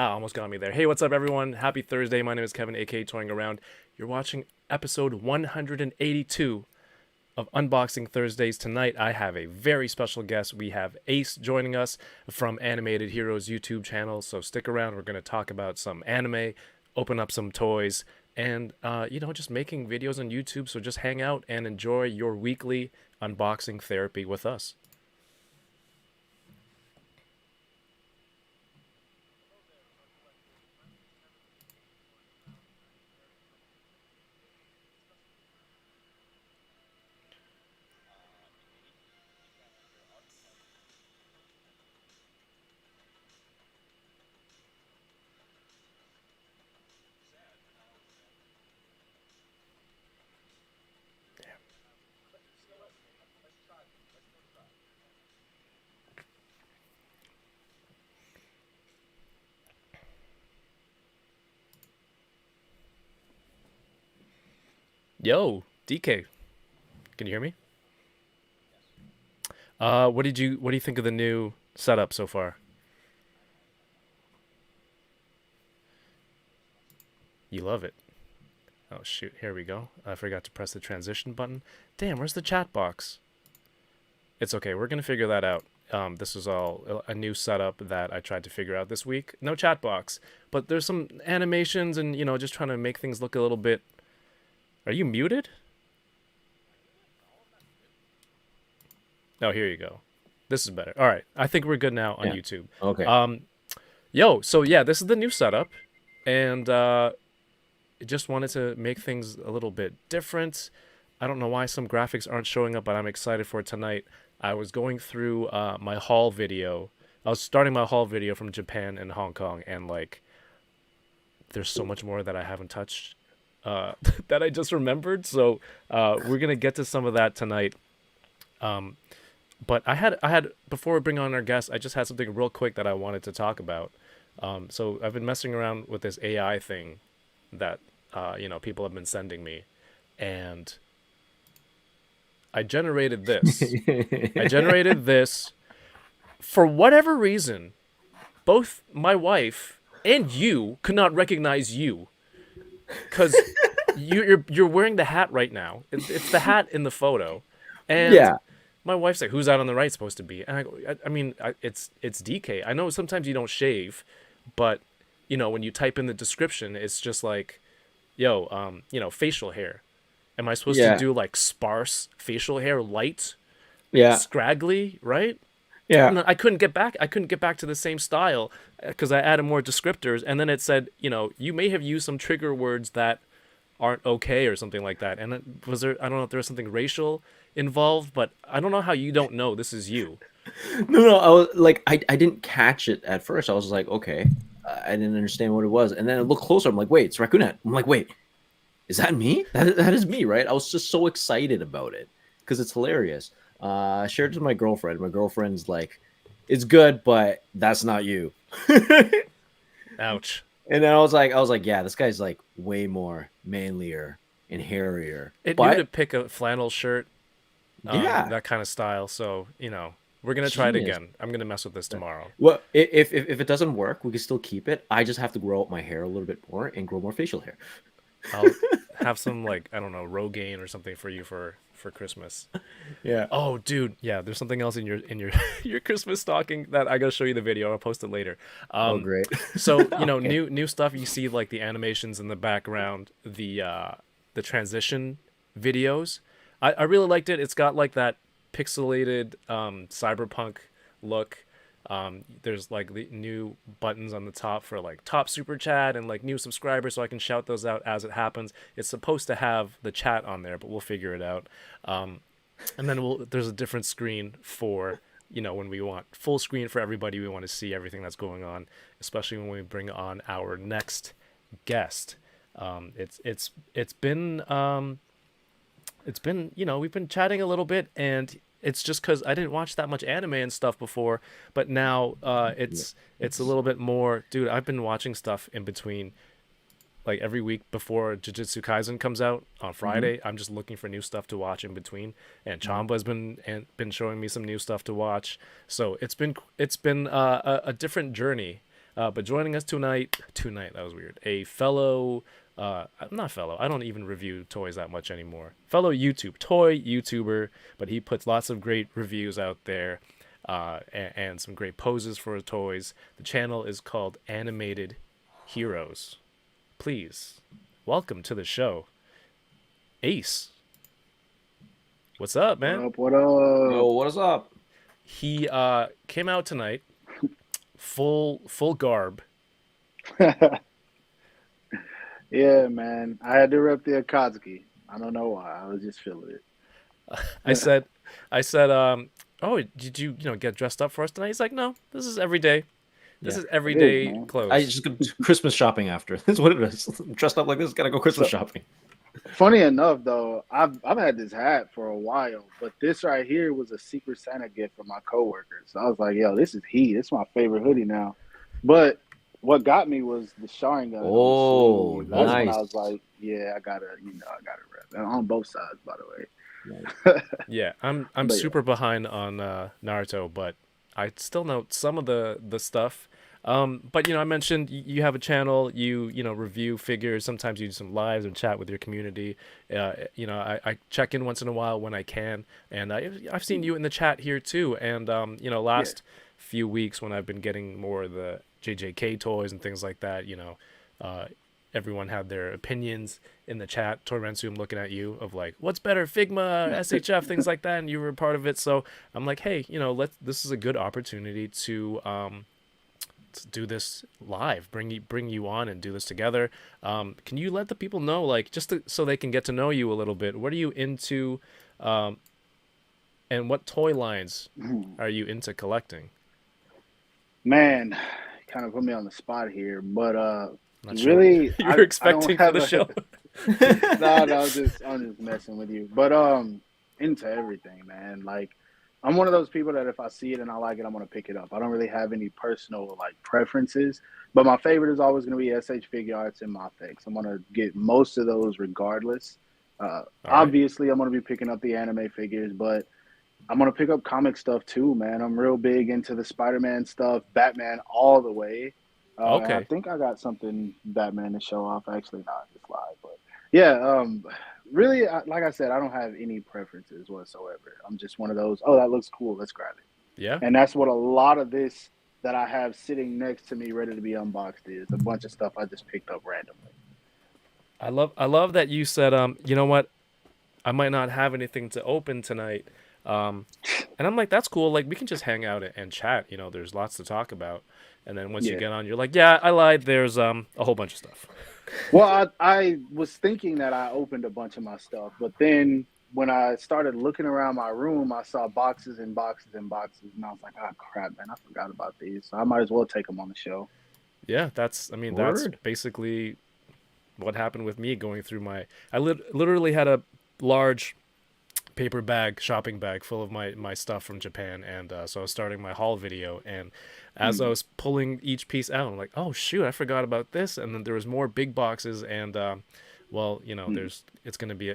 Almost got me there. Hey, what's up, everyone? Happy Thursday. My name is Kevin, aka Toying Around. You're watching episode 182 of Unboxing Thursdays. Tonight, I have a very special guest. We have Ace joining us from Animated Heroes YouTube channel. So stick around. We're going to talk about some anime, open up some toys, and, just making videos on YouTube. So just hang out and enjoy your weekly unboxing therapy with us. Yo, DK, can you hear me? What do you think of the new setup so far? You love it. Oh shoot, here we go. I forgot to press the transition button. Damn, where's the chat box? It's okay, we're gonna figure that out. This was all a new setup that I tried to figure out this week. No chat box, but there's some animations and just trying to make things look a little bit. Are you muted? Oh, here you go. This is better. All right, I think we're good now on YouTube. Okay. So yeah, this is the new setup, and just wanted to make things a little bit different. I don't know why some graphics aren't showing up, but I'm excited for tonight. I was going through my haul video. I was starting my haul video from Japan and Hong Kong, and there's so much more that I haven't touched that I just remembered. So we're gonna get to some of that tonight. But I had before we bring on our guest, I just had something real quick that I wanted to talk about. So I've been messing around with this AI thing that people have been sending me, and I generated this. I generated this for whatever reason. Both my wife and you could not recognize you because you're wearing the hat right now. It's the hat in the photo, and Yeah. my wife's like, "Who's that on the right supposed to be?" And I go, it's DK. I know sometimes you don't shave, but when you type in the description, it's just like, "Yo, facial hair." Am I supposed to Yeah. do like sparse facial hair, light, Yeah. scraggly, right? Yeah. And I couldn't get back. I couldn't get back to the same style because I added more descriptors, and then it said, you may have used some trigger words that aren't okay or something like that. And was there? I don't know if there was something racial involved, but I don't know how you don't know this is you. No. I was like, I didn't catch it at first. I was like, okay. I didn't understand what it was, and then I looked closer. I'm like, wait, it's Raccoon Hat. I'm like, wait, is that me? That is me, right? I was just so excited about it because it's hilarious. I shared it with my girlfriend. My girlfriend's like, it's good, but that's not you. Ouch. And then I was like, yeah, this guy's like way more manlier and hairier. It knew But to pick a flannel shirt, yeah, that kind of style. So we're gonna try it genius. again. I'm gonna mess with this tomorrow. Well, if it doesn't work, we can still keep it. I just have to grow out my hair a little bit more and grow more facial hair. I'll have some I don't know, Rogaine or something for you for Christmas. Yeah. Oh, dude, yeah. There's something else in your your Christmas stocking that I gotta show you the video. I'll post it later. Oh, great. So Okay. new stuff. You see like the animations in the background, the transition videos. I really liked it. It's got like that pixelated cyberpunk look. There's like the new buttons on the top for like top super chat and like new subscribers, so I can shout those out as it happens. It's supposed to have the chat on there, but we'll figure it out. And then there's a different screen for when we want full screen for everybody. We want to see everything that's going on, especially when we bring on our next guest. It's been we've been chatting a little bit, and it's just because I didn't watch that much anime and stuff before, but now it's a little bit more. Dude, I've been watching stuff in between, like every week before Jujutsu Kaisen comes out on Mhm. Friday. I'm just looking for new stuff to watch in between, and Mhm. Chamba has been showing me some new stuff to watch. So it's been a different journey. But joining us tonight, that was weird. A fellow, not fellow, I don't even review toys that much anymore. Fellow toy YouTuber, but he puts lots of great reviews out there, and some great poses for toys. The channel is called Animated Heroes. Please, welcome to the show, Ace. What's up, What man? up? What Yo, up? what is up? He came out tonight, full garb. Yeah, man. I had to rep the Akatsuki. I don't know why. I was just feeling I it. said, I said, oh, did you get dressed up for us tonight? He's like, no, this is every day. This Yeah, is It is, everyday man. I clothes. just go to Christmas shopping after. That's what it is. I'm dressed up like this, gotta go Christmas So shopping. funny enough, though, I've had this hat for a while, but this right here was a Secret Santa gift from my coworker. So I was like, yo, this is heat. This is my favorite hoodie now. But what got me was the Sharingan on the Oh, sleeve. That's when nice, I was like, yeah, I gotta rep. And on both sides, by the nice. way. Yeah, I'm But yeah, super behind on Naruto, but I still know some of the stuff. But I mentioned you have a channel. You review figures. Sometimes you do some lives and chat with your community. I check in once in a while when I can, and I've seen you in the chat here too. And yeah, last few weeks when I've been getting more of the JJK toys and things like that, uh, everyone had their opinions in the chat. Torrensu, I'm looking at you of like, what's better, Figma, SHF, things like that, and you were a part of it. So I'm like, hey, this is a good opportunity to do this live, bring you on and do this together. Can you let the people know, like, so they can get to know you a little bit? What are you into, um, and what toy lines are you into collecting? man, kind of put me on the spot here, but Not sure what really, you were I don't expecting for have the a show. no, I'm just messing with you. But into everything, man. Like I'm one of those people that if I see it and I like it, I'm gonna pick it up. I don't really have any personal like preferences, but my favorite is always gonna be SH Figure Arts and Mafex. I'm gonna get most of those regardless. All right. Obviously, I'm gonna be picking up the anime figures, but I'm gonna pick up comic stuff too, man. I'm real big into the Spider-Man stuff, Batman all the way. And I Okay. think I got something Batman to show off. Actually, not this live, but yeah. Really, like I said, I don't have any preferences whatsoever. I'm just one of those. Oh, that looks cool. Let's grab Yeah. it. And that's what a lot of this that I have sitting next to me, ready to be unboxed, is a bunch of stuff I just picked up randomly. I love that you said, you know what, I might not have anything to open tonight. Um, and I'm like, that's cool. Like, we can just hang out and chat. There's lots to talk about. And then once you Yeah. get on, you're like, yeah, I lied. There's a whole bunch of stuff. Well, I was thinking that I opened a bunch of my stuff, but then when I started looking around my room, I saw boxes and boxes and boxes, and I was like, "Oh crap, man! I forgot about these. So I might as well take them on the show." Yeah, that's Word. basically what happened with me going through my. Literally had a large paper bag, shopping bag full of my stuff from Japan, and so I was starting my haul video, and as I Hmm. was pulling each piece out, I'm like, oh shoot, I forgot about this, and then there was more big boxes, and well, Hmm. there's it's gonna be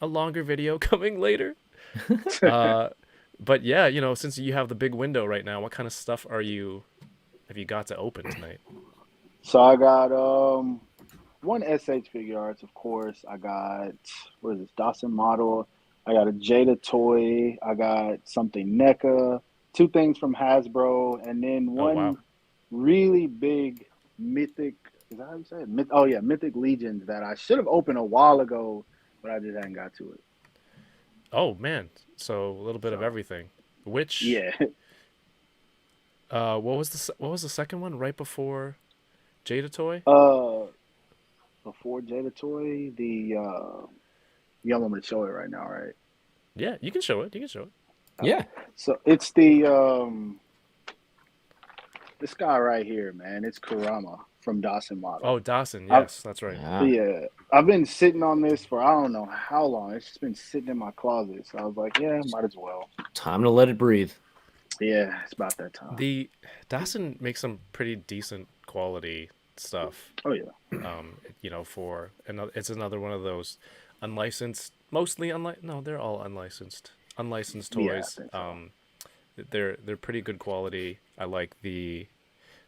a longer video coming later. Uh, but yeah, since you have the big window right now, what kind of stuff have you got to open tonight? So I got one SH figure arts, of course. I got what is this Dawson model. I got a Jada toy. I got something NECA. Two things from Hasbro, and then Oh wow. one really big mythic. Is that how you say it? Oh yeah, mythic legions that I should have opened a while ago, but I just hadn't got to it. Oh man, so a little bit of So everything. Which yeah, what was the second one right before Jada Toy? uh, before Jada toy, you want me to show it right now, right? Yeah, you can show it. You can show it. Yeah. Okay, so it's the this guy right here, man. It's Kurama from Dawson Model. Oh, Dawson. I Yes, that's right. Yeah. Yeah, I've been sitting on this for I don't know how long. It's just been sitting in my closet. So I was like, yeah, might as well. Time to let it breathe. Yeah, it's about that time. The Dawson makes some pretty decent quality stuff. Oh yeah, For another, it's another one of those unlicensed, mostly unlicensed. No, they're all unlicensed yeah, I toys. think so. They're pretty good quality. I like the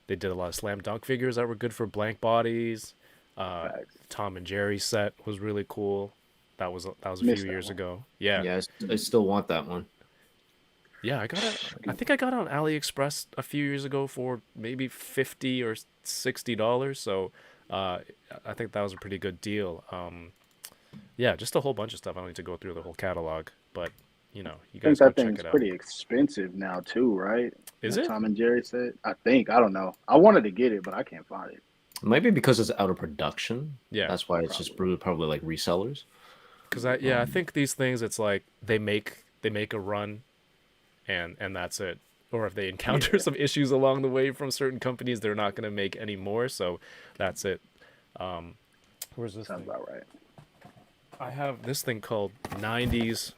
They did a lot of slam dunk figures that were good for blank bodies. Facts. Tom and Jerry set was really cool. That was a few Missed that years one. ago. Yeah, Yeah, I still want that one. yeah. I think I got it on AliExpress a few years ago for maybe $50 or $60. So, uh, I think that was a pretty good deal. Yeah, just a whole bunch of stuff. I don't need to go through the whole catalog, but you I think guys go that check thing's it out. pretty expensive now too, right? Is That it? Tom and Jerry set. I think. I don't know. I wanted to get it, but I can't find it. It might be because it's out of production. Yeah, That's why it's just Probably. probably like resellers. because I think these things it's like they make a run and that's it. Or if they encounter Yeah, some issues along the way from certain companies, they're not going to make any more. So that's it. Where's this sounds thing? about right. I have this thing called 90s.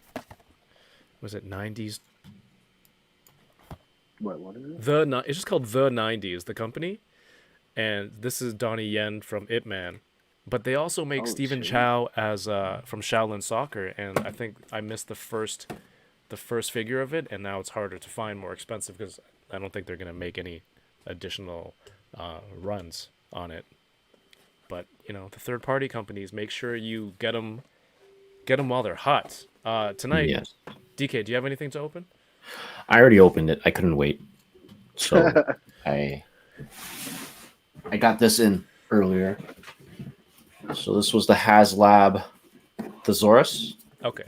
Was it 90s? What is it? It's just called The 90s, the company. And this is Donnie Yen from Ip Man. But they also make Oh Stephen shit. Chow as from Shaolin Soccer, and I think I missed the first figure of it, and now it's harder to find, more expensive because I don't think they're gonna make any additional runs on it. But the third party companies, make sure you get them while they're hot. Tonight, Yes. DK, do you have anything to open? I already opened it. I couldn't wait. So I got this in earlier. So this was the HasLab Thesaurus. Okay.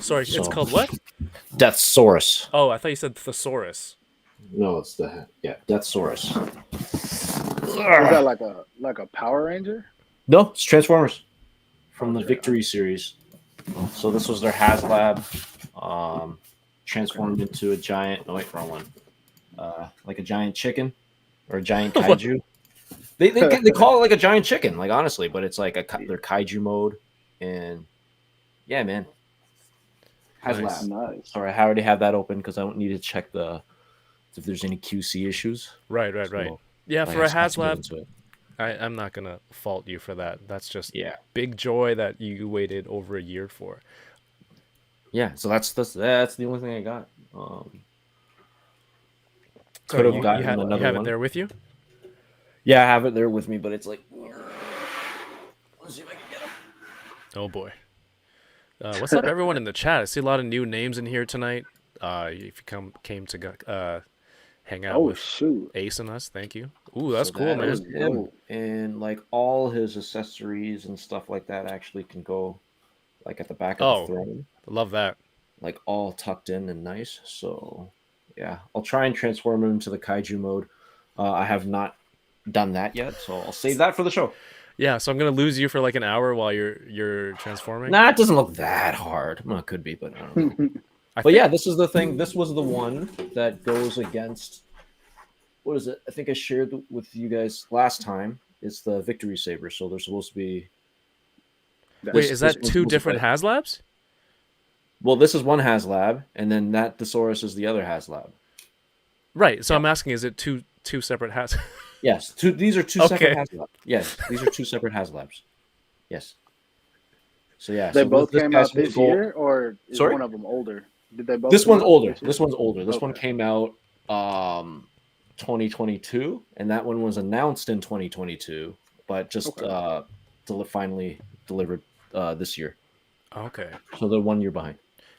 Sorry, it's So called what? Deathsaurus. Oh, I thought you said thesaurus. No, it's Deathsaurus. Is that like a Power Ranger? No, it's Transformers from the Okay. Victory series. So this was their HasLab, transformed into a giant. No, wait, wrong one. Like a giant chicken or a giant kaiju. They call it like a giant chicken, like honestly, but it's like their kaiju mode, and yeah, man. HasLab. Nice. Nice. Sorry, I already have that open because I don't need to check if there's any QC issues. Right. So Yeah, I for a have to get HasLab, into it. I'm not gonna fault you for that. That's just Yeah, big joy that you waited over a year for. yeah. So that's the only thing I got. So Could have you gotten have another it one. there with you? Yeah, I have it there with me, but it's like. Let's see if I can get them. Oh boy. What's up, everyone in the chat? I see a lot of new names in here tonight. If you came to hang out Oh with shoot. Ace and us, thank you. Ooh, that's So cool, that man. is him. Dope. And like all his accessories and stuff like that actually can go like at the back of Oh. the throne, Love that. like all tucked in and nice. So yeah, I'll try and transform him into the kaiju mode. I have not done that yet, so I'll save that for the show. Yeah, so I'm gonna lose you for like an hour while you're transforming. Nah, it doesn't look that hard. Well, it could be, but I don't know. I But think, yeah, this is the thing. This was the one that goes against. What is it? I think I shared with you guys last time. It's the Victory Saber. So they're supposed to be. wait, this- is this that was two supposed to different play- HasLabs? Well, this is one HasLab, and then that Thesaurus is the other HasLab. Right. So I'm asking, is it two separate Has? Yes, these are two Okay. separate HasLabs. Yes, these are two separate HasLabs. Yes. So yeah, They so both this came guy's out this goal- year, or is Sorry? one of them older? Did they both? This come one's out older. this year? This one's older. This one Okay. came out 2022, and that one was announced in 2022, but just finally delivered this year. Okay. So they're 1 year behind.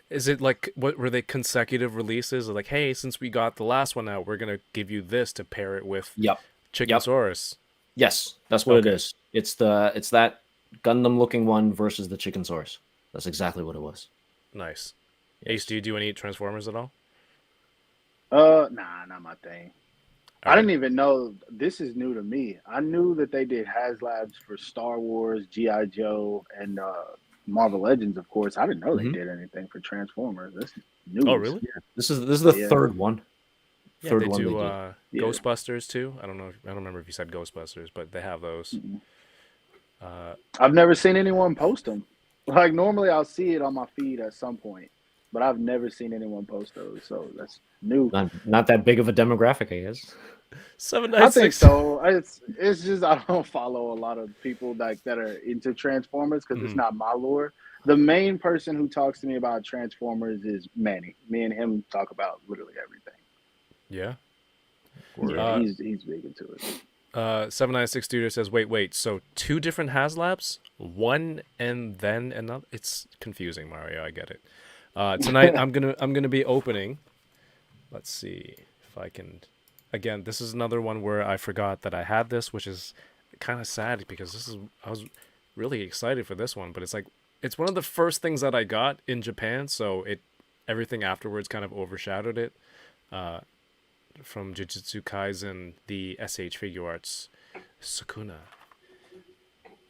Is it like, what were they, consecutive releases? Like, hey, since we got the last one out, we're gonna give you this to pair it with Yep. Chickensaurus. Yes, that's what Okay. it is. It's that Gundam looking one versus the Chicken Source. That's exactly what it was. Nice. Ace, do you do any Transformers at all? Nah, not my thing. All I right. didn't even know. This is new to me. I knew that they did HasLabs for Star Wars, GI Joe, and Marvel Legends, of course. I didn't know they Mhm. did anything for Transformers. That's new. Oh, really? This is the Yeah. third one. Yeah, Third they one do they did. Yeah. Ghostbusters too. I don't remember if you said Ghostbusters, but they have those. Mhm. Uh, I've never seen anyone post them. Like normally, I'll see it on my feed at some point, but I've never seen anyone post those. So that's new. Not that big of a demographic, I guess. I think 796. so. It's just I don't follow a lot of people that are into Transformers because it's Mhm. not my lore. The main person who talks to me about Transformers is Manny. Me and him talk about literally everything. Yeah. Yeah, he's big into it. 796 Studio says, wait. So two different HasLabs, one and then another. It's confusing, Mario. I get it. Tonight I'm gonna be opening. Let's see if I can. Again, this is another one where I forgot that I had this, which is kind of sad because I was really excited for this one, but it's one of the first things that I got in Japan, so everything afterwards kind of overshadowed it. From Jujutsu Kaisen, the SH Figure Arts Sukuna.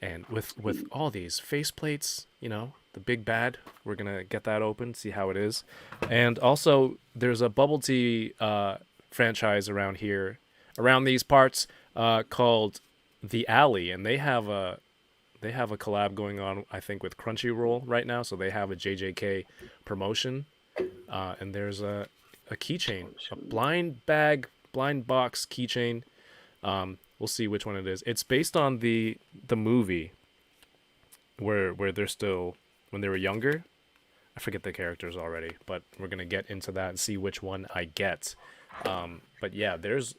And with all these faceplates, the big bad, we're going to get that open, see how it is. And also, there's a bubble tea franchise around these parts, called The Alley, and they have a collab going on, I think, with Crunchyroll right now, so they have a JJK promotion. And there's a keychain, a blind box keychain. We'll see which one it is. It's based on the movie where they're still, when they were younger. I forget the characters already, but we're gonna get into that and see which one I get. But yeah, there's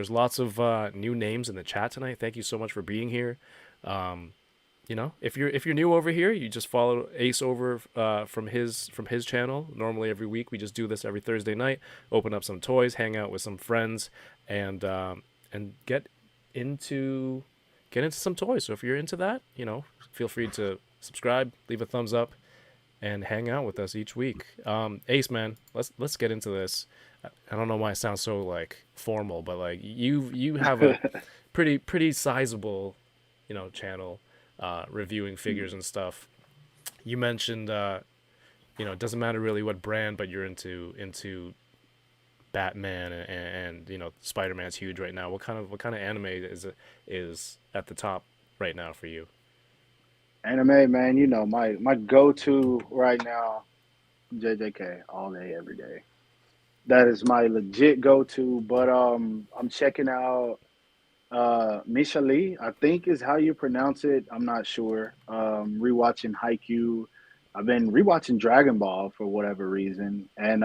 lots of new names in the chat tonight. Thank you so much for being here. If you're new over here, you just follow Ace over from his channel. Normally every week we just do this every Thursday night, open up some toys, hang out with some friends, and get into some toys. So if you're into that, feel free to subscribe, leave a thumbs up, and hang out with us each week. Ace, man, let's get into this. I don't know why it sounds so like formal, but like you have a pretty sizable, channel. Reviewing figures and stuff. You mentioned, it doesn't matter really what brand, but you're into Batman and Spider-Man's huge right now. What kind of anime is at the top right now for you? Anime, man, my go-to right now, JJK, all day, every day. That is my legit go-to. But I'm checking out Misha Lee, I think is how you pronounce it. I'm not sure. Rewatching Haikyuu. I've been rewatching Dragon Ball for whatever reason. And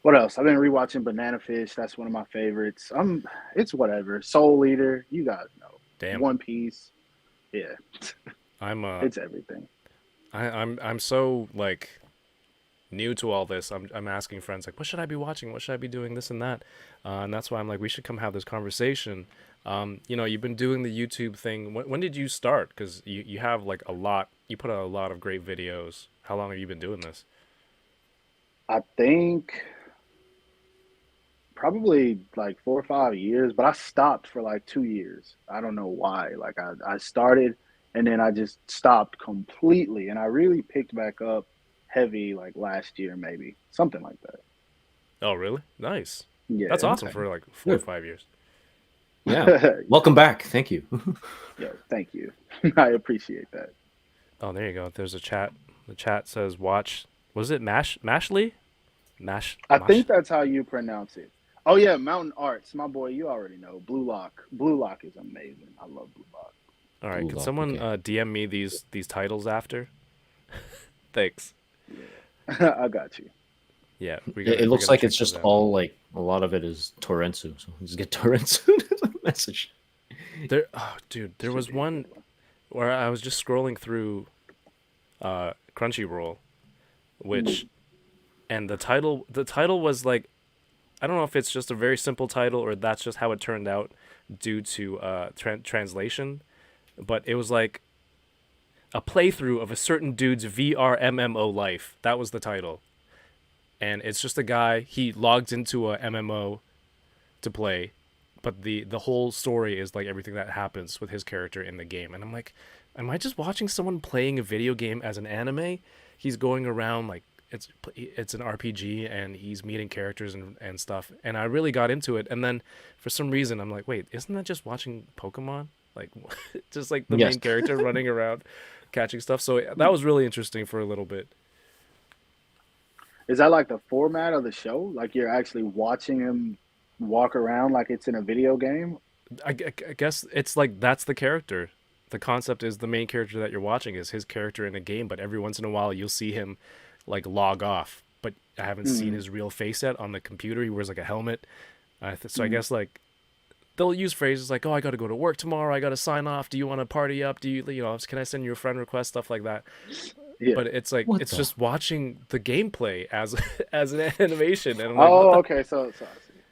what else? I've been rewatching Banana Fish. That's one of my favorites. It's whatever. Soul Eater, you guys know. Damn. One Piece. Yeah. It's everything. I'm so like new to all this. I'm asking friends like, what should I be watching? What should I be doing? This and that. And that's why I'm like, we should come have this conversation. You've been doing the YouTube thing. When did you start? Because you have like you put out a lot of great videos. How long have you been doing this? I think probably like 4 or 5 years, but I stopped for like 2 years. I don't know why. Like I started and then I just stopped completely. And I really picked back up heavy like last year, maybe something like that. Oh, really? Nice. Yeah, that's awesome for like 4 or 5 years. Yeah. Welcome back. Thank you. Yeah, thank you. I appreciate that. Oh, there you go. There's a chat. The chat says, "Watch." Was it Mashley? I think that's how you pronounce it. Oh yeah, Mountain Arts, my boy. You already know Blue Lock. Blue Lock is amazing. I love Blue Lock. All right, Blue can Lock, someone okay. DM me these titles after? Thanks. Yeah. I got you. Yeah, It looks like it's just all like a lot of it is Torrentsu. So just get Torrentsu as a message. There was one where I was just scrolling through Crunchyroll, and the title was like, I don't know if it's just a very simple title or that's just how it turned out due to translation, but it was like a playthrough of a certain dude's VR MMO life. That was the title. And it's just a guy, he logged into a MMO to play, but the whole story is like everything that happens with his character in the game. And I'm like, am I just watching someone playing a video game as an anime? He's going around like it's an RPG and he's meeting characters and stuff. And I really got into it. And then for some reason I'm like, wait, isn't that just watching Pokemon? Like just like the main character running around catching stuff. So that was really interesting for a little bit. Is that like the format of the show? Like you're actually watching him walk around like it's in a video game? I guess it's like that's the character. The concept is the main character that you're watching is his character in a game, but every once in a while you'll see him like log off. But I haven't seen his real face yet on the computer. He wears like a helmet. So I guess like they'll use phrases like, "Oh, I got to go to work tomorrow. I got to sign off. Do you want to party up? Do you know, can I send you a friend request?" Stuff like that. Yeah. But it's like What it's the? just watching the gameplay as as an animation, and I'm like, "What Oh, the?" okay. So I see.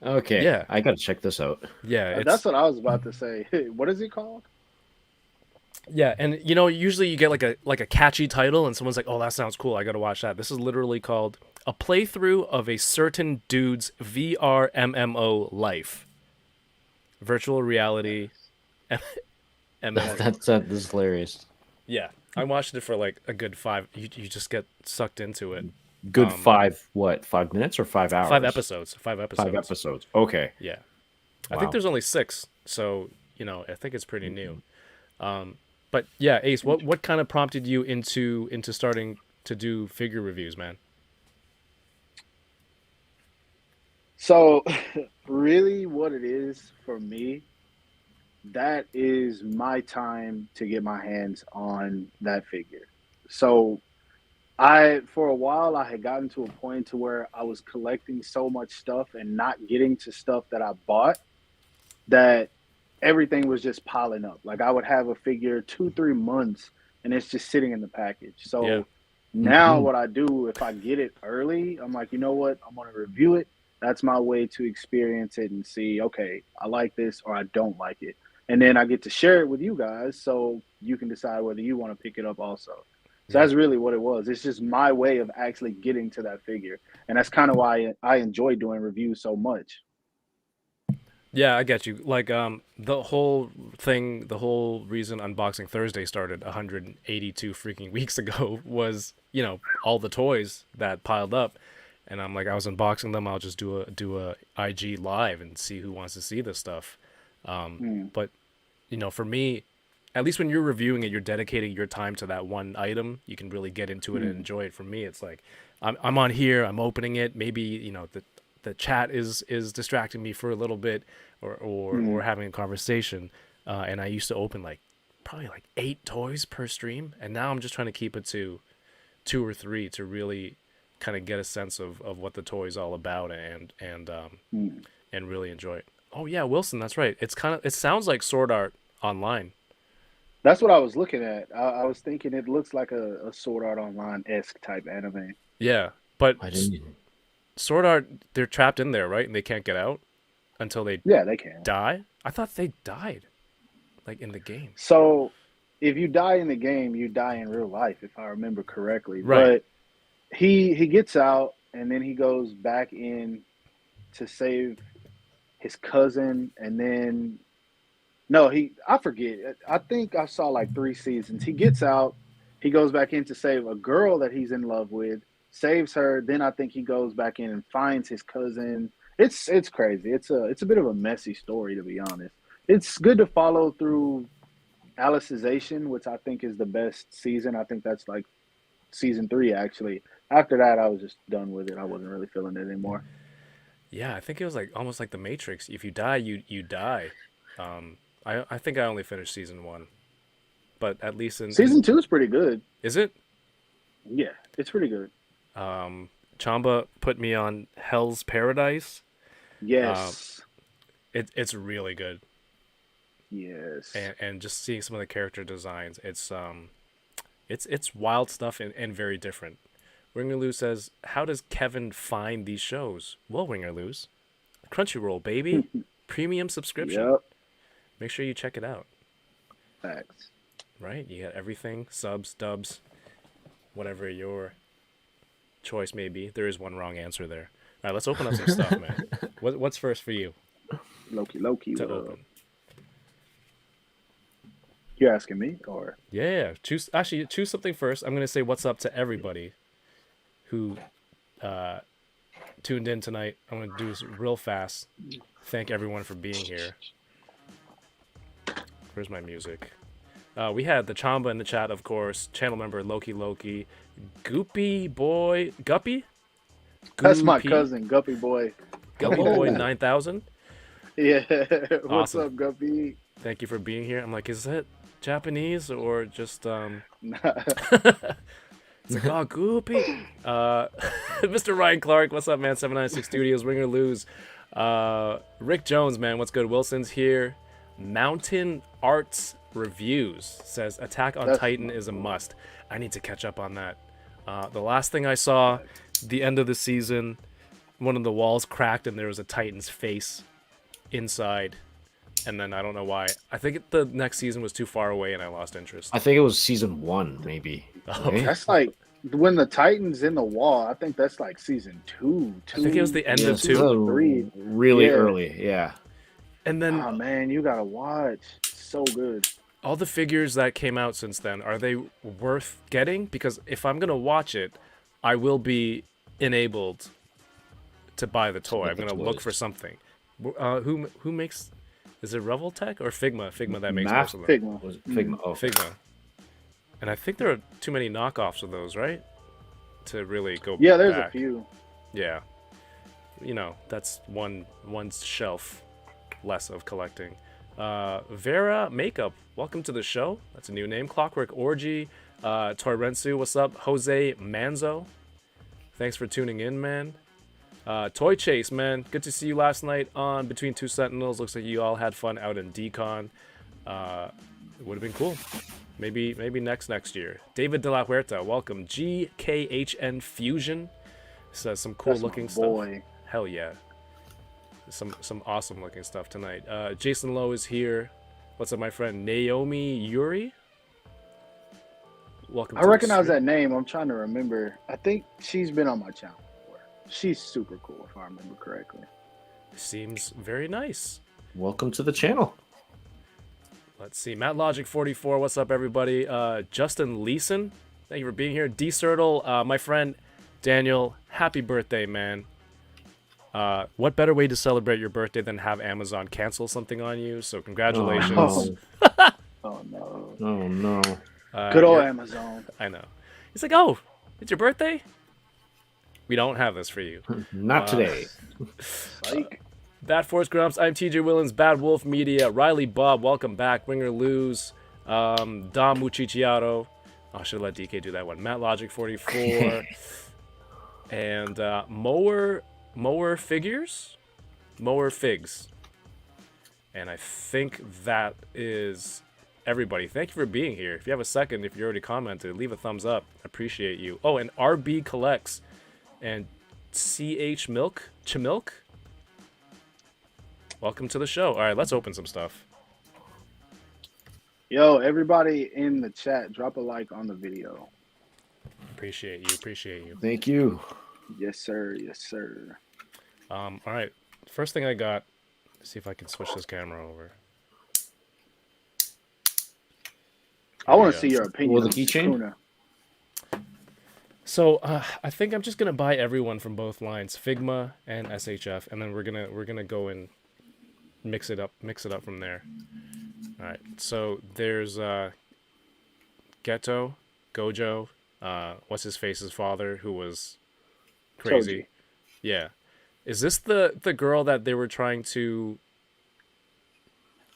Okay, Yeah, I gotta check this out. yeah. That's It's what I was about to say. What is it called? yeah, and you know, usually you get like a catchy title, and someone's like, "Oh, that sounds cool. I got to watch that." This is literally called "A Playthrough of a Certain Dude's VR MMO Life." Virtual reality MMO. This is hilarious. Yeah, I watched it for like a good five. You just get sucked into it. Good 5 minutes or 5 hours? 5 episodes. 5 episodes. 5 episodes. Okay. Yeah, I think Wow. there's only 6, so you know I think it's pretty new. But yeah, Ace, what kind of prompted you into starting to do figure reviews, man? So, really, what it is for me, that is my time to get my hands on that figure. So, for a while, I had gotten to a point to where I was collecting so much stuff and not getting to stuff that I bought that everything was just piling up. Like I would have a figure 2, 3 months and it's just sitting in the package. Yeah, So now what I do, if I get it early, I'm like, you know what? I'm going to review it. That's my way to experience it and see, okay, I like this or I don't like it. And then I get to share it with you guys so you can decide whether you want to pick it up also. So yeah, that's really what it was. It's just my way of actually getting to that figure. And that's kind of why I enjoy doing reviews so much. yeah. I get you. Like the whole thing, the whole reason Unboxing Thursday started 182 freaking weeks ago was all the toys that piled up, and I'm like I was unboxing them. I'll just do a IG live and see who wants to see this stuff. Mm, But for me, at least when you're reviewing it, you're dedicating your time to that one item. You can really get into it and mm, enjoy it. For me, it's like I'm on here, I'm opening it. Maybe the chat is distracting me for a little bit, or mm. having a conversation. And I used to open like probably like 8 toys per stream, and now I'm just trying to keep it to 2 or 3 to really kind of get a sense of what the toy is all about Mm. and really enjoy it. Oh yeah, Wilson, that's right. It sounds like Sword Art Online. That's what I was looking at. I was thinking it looks like a Sword Art Online esque type anime. Yeah, but I didn't even. Sword Art, they're trapped in there, right? And they can't get out until they Yeah, they can. die. I thought they died, like in the game. So if you die in the game, you die in real life, if I remember correctly. Right. But he gets out and then he goes back in to save his cousin, and then no, I forget. I think I saw like 3 seasons. He gets out, he goes back in to save a girl that he's in love with, saves her. Then I think he goes back in and finds his cousin. It's crazy. It's a bit of a messy story, to be honest. It's good to follow through Alicization, which I think is the best season. I think that's like season 3 actually. After that, I was just done with it. I wasn't really feeling it anymore. Yeah, I think it was like almost like the Matrix. If you die, you die. I think I only finished season 1, but at least in Season 2 is pretty good. is it? Yeah, it's pretty good. Chamba put me on Hell's Paradise. Yes. It's really good, Yes. and just seeing some of the character designs, it's wild stuff and very different. Wingerloo says, "How does Kevin find these shows?" Well, Wingerloos, Crunchyroll, baby, premium subscription. Yep. Make sure you check it out. Facts. Right, you get everything, subs, dubs, whatever your choice may be. There is one wrong answer there. All right, let's open up some stuff, man. What's first for you Loki. to open? You asking me or? Yeah, choose something first. I'm gonna say what's up to everybody who tuned in tonight. I'm gonna do this real fast. Thank everyone for being here. Where's my music? We had the Chamba in the chat, of course. Channel member Loki, Goopy Boy, Guppy. That's my Goopy- cousin, Guppy Boy. Guppy Boy 9000. Yeah. What's Awesome. up, Guppy? Thank you for being here. I'm like, is it Japanese or just It's like, oh, Goopy. Mr. Ryan Clark, what's up, man? 796 Studios, win or lose. Rick Jones, man, what's good? Wilson's here. Mountain Arts Reviews says Attack on Titan is a must. I need to catch up on that. The last thing I saw, the end of the season, one of the walls cracked and there was a Titan's face inside. And then I don't know why. I think the next season was too far away and I lost interest. I think it was season 1, maybe. Okay. That's like when the Titan's in the wall. I think that's like season 2. I think it was the end of 2. 3. Really early, yeah. And then, oh man, you gotta watch. It's so good. all the figures that came out since then, are they worth getting? Because if I'm gonna watch it, I will be enabled to buy the toy. I'm gonna look for something. Who makes? Is it Revoltech or Figma? Figma that makes most of them. Figma. Was it Figma? Oh, Figma. And I think there are too many knockoffs of those, right? To really go. Yeah, there's back. a few. Yeah. You know, that's one shelf less of collecting. Vera Makeup, welcome to the show. That's a new name. Clockwork Orgy, Toyrensu, what's up? Jose Manzo, thanks for tuning in, man. Toy Chase, man, good to see you last night on Between Two Sentinels. Looks like you all had fun out in Decon. It would have been cool. Maybe next year. David De La Huerta, welcome. GKHN Fusion says some cool looking stuff. Hell yeah. Some awesome looking stuff tonight. Jason Lowe is here. What's up, my friend Naomi Yuri? Welcome. I recognize that name. I'm trying to remember. I think she's been on my channel before. She's super cool, if I remember correctly. Seems very nice. welcome to the channel. Let's see. Matt Logic 44. What's up, everybody? Justin Leeson, thank you for being here. D Sertle, my friend Daniel, happy birthday, man. What better way to celebrate your birthday than have Amazon cancel something on you? So congratulations. Oh no. Oh no. Good old Amazon. I know. He's like, oh, it's your birthday? We don't have this for you. Not today. Like, Bad Force Grumps, I'm TJ Willens, Bad Wolf Media, Riley Bob, welcome back, Win or Lose, Dom Muchiciaro, I should let DK do that one, Matt Logic 44, and Mower Figures? Mower Figs. And I think that is everybody. Thank you for being here. If you have a second, if you already commented, leave a thumbs up. I appreciate you. Oh, and RB Collects and CH Milk, Chimilk. Welcome to the show. All right, let's open some stuff. yo, everybody in the chat, drop a like on the video. Appreciate you. Appreciate you. Thank you. Yes, sir. Yes, sir. All right. First thing I got. Let's see if I can switch this camera over. I want to see your opinion. Well, the on keychain? Sukuna. So I think I'm just gonna buy everyone from both lines, Figma and SHF, and then we're gonna go and mix it up from there. All right. So there's Geto, Gojo, what's his face's father, who was crazy. Choji. Yeah. Is this the girl that they were trying to?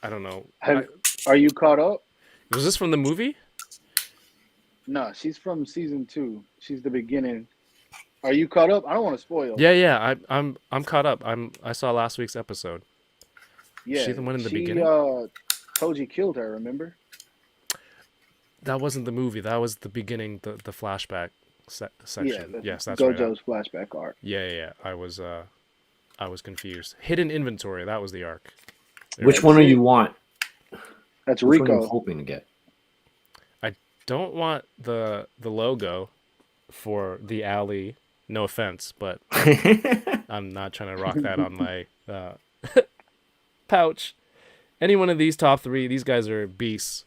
I don't know. Are you caught up? Was this from the movie? No, she's from season 2. She's the beginning. Are you caught up? I don't want to spoil. Yeah. I'm caught up. I saw last week's episode. Yeah. She the one in the beginning? Toji killed her. Remember? That wasn't the movie. That was the beginning. The flashback section. Yeah. Yes, that's right. Gojo's flashback arc. Yeah. I was confused. Hidden inventory. That was the arc. Which one do you want? That's Which one are you Rico. hoping to get? Don't want the logo for the alley. No offense, but I'm not trying to rock that on my pouch. Any one of these top 3, these guys are beasts.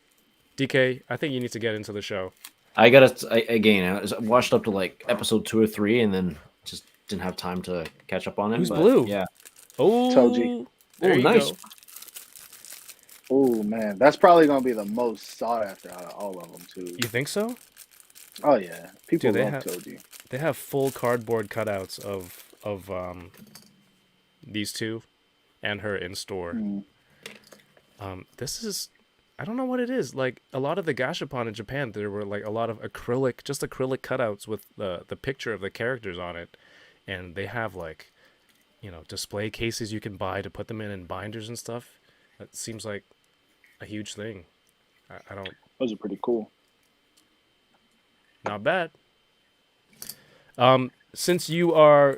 DK, I think you need to get into the show. I watched up to like episode 2 or 3, and then just didn't have time to catch up on it. Who's blue? Yeah. Oh, Toji. there you nice. go. Oh man, that's probably gonna be the most sought after out of all of them too. You think so? Oh yeah, people Dude, love Toji. They have full cardboard cutouts of these two and her in store. Mm. This is I don't know what it is. Like a lot of the gashapon in Japan, there were like a lot of acrylic, just acrylic cutouts with the picture of the characters on it, and they have like, display cases you can buy to put them in binders and stuff. That seems like a huge thing. I don't. Those are pretty cool. Not bad. Since you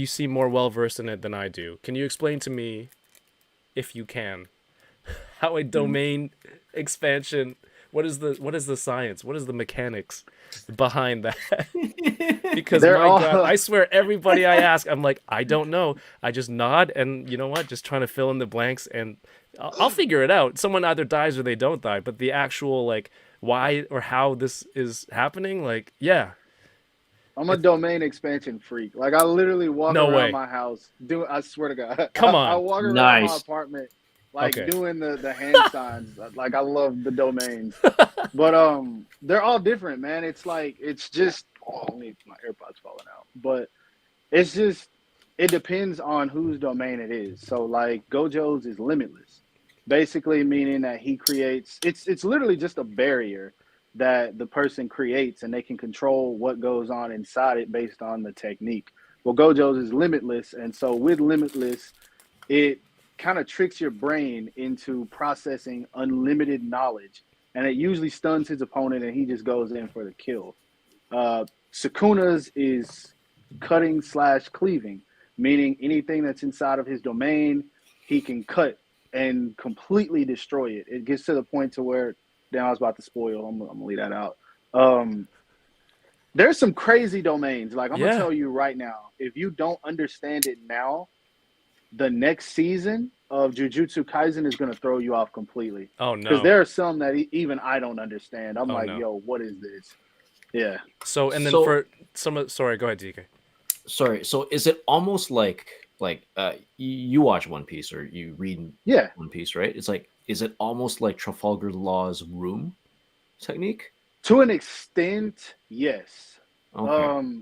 seem more well versed in it than I do, can you explain to me, if you can, how a domain expansion? What is the science? What is the mechanics behind that? Because They're my all- God, I swear everybody I ask, I'm like, I don't know. I just nod and you know what? Just trying to fill in the blanks and I'll figure it out. Someone either dies or they don't die, but the actual like why or how this is happening, like, yeah. I'm a domain expansion freak. Like I literally walk No around way. my house. I swear to God. Come I on. walk around my Nice. apartment like Okay. doing the hand signs. Like I love the domains. But they're all different, man. It's just my AirPods falling out. But it's just it depends on whose domain it is. So like Gojo's is limitless. Basically meaning that he creates it's literally just a barrier that the person creates and they can control what goes on inside it based on the technique. Well, Gojo's is limitless, and so with limitless, it kind of tricks your brain into processing unlimited knowledge, and it usually stuns his opponent, and he just goes in for the kill. Sukuna's is cutting/cleaving, meaning anything that's inside of his domain, he can cut and completely destroy it. It gets to the point to where, damn, I was about to spoil. I'm gonna leave that out. There's some crazy domains. Like I'm gonna tell you right now, if you don't understand it now, the next season of Jujutsu Kaisen is gonna throw you off completely. Oh no. Because there are some that even I don't understand. I'm like, no. yo, what is this? Yeah. So and then So- for some of sorry, go ahead, DK. Sorry. So is it almost like you watch One Piece or you read Yeah. One Piece, right? It's like, is it almost like Trafalgar Law's room technique? To an extent, yes. Okay.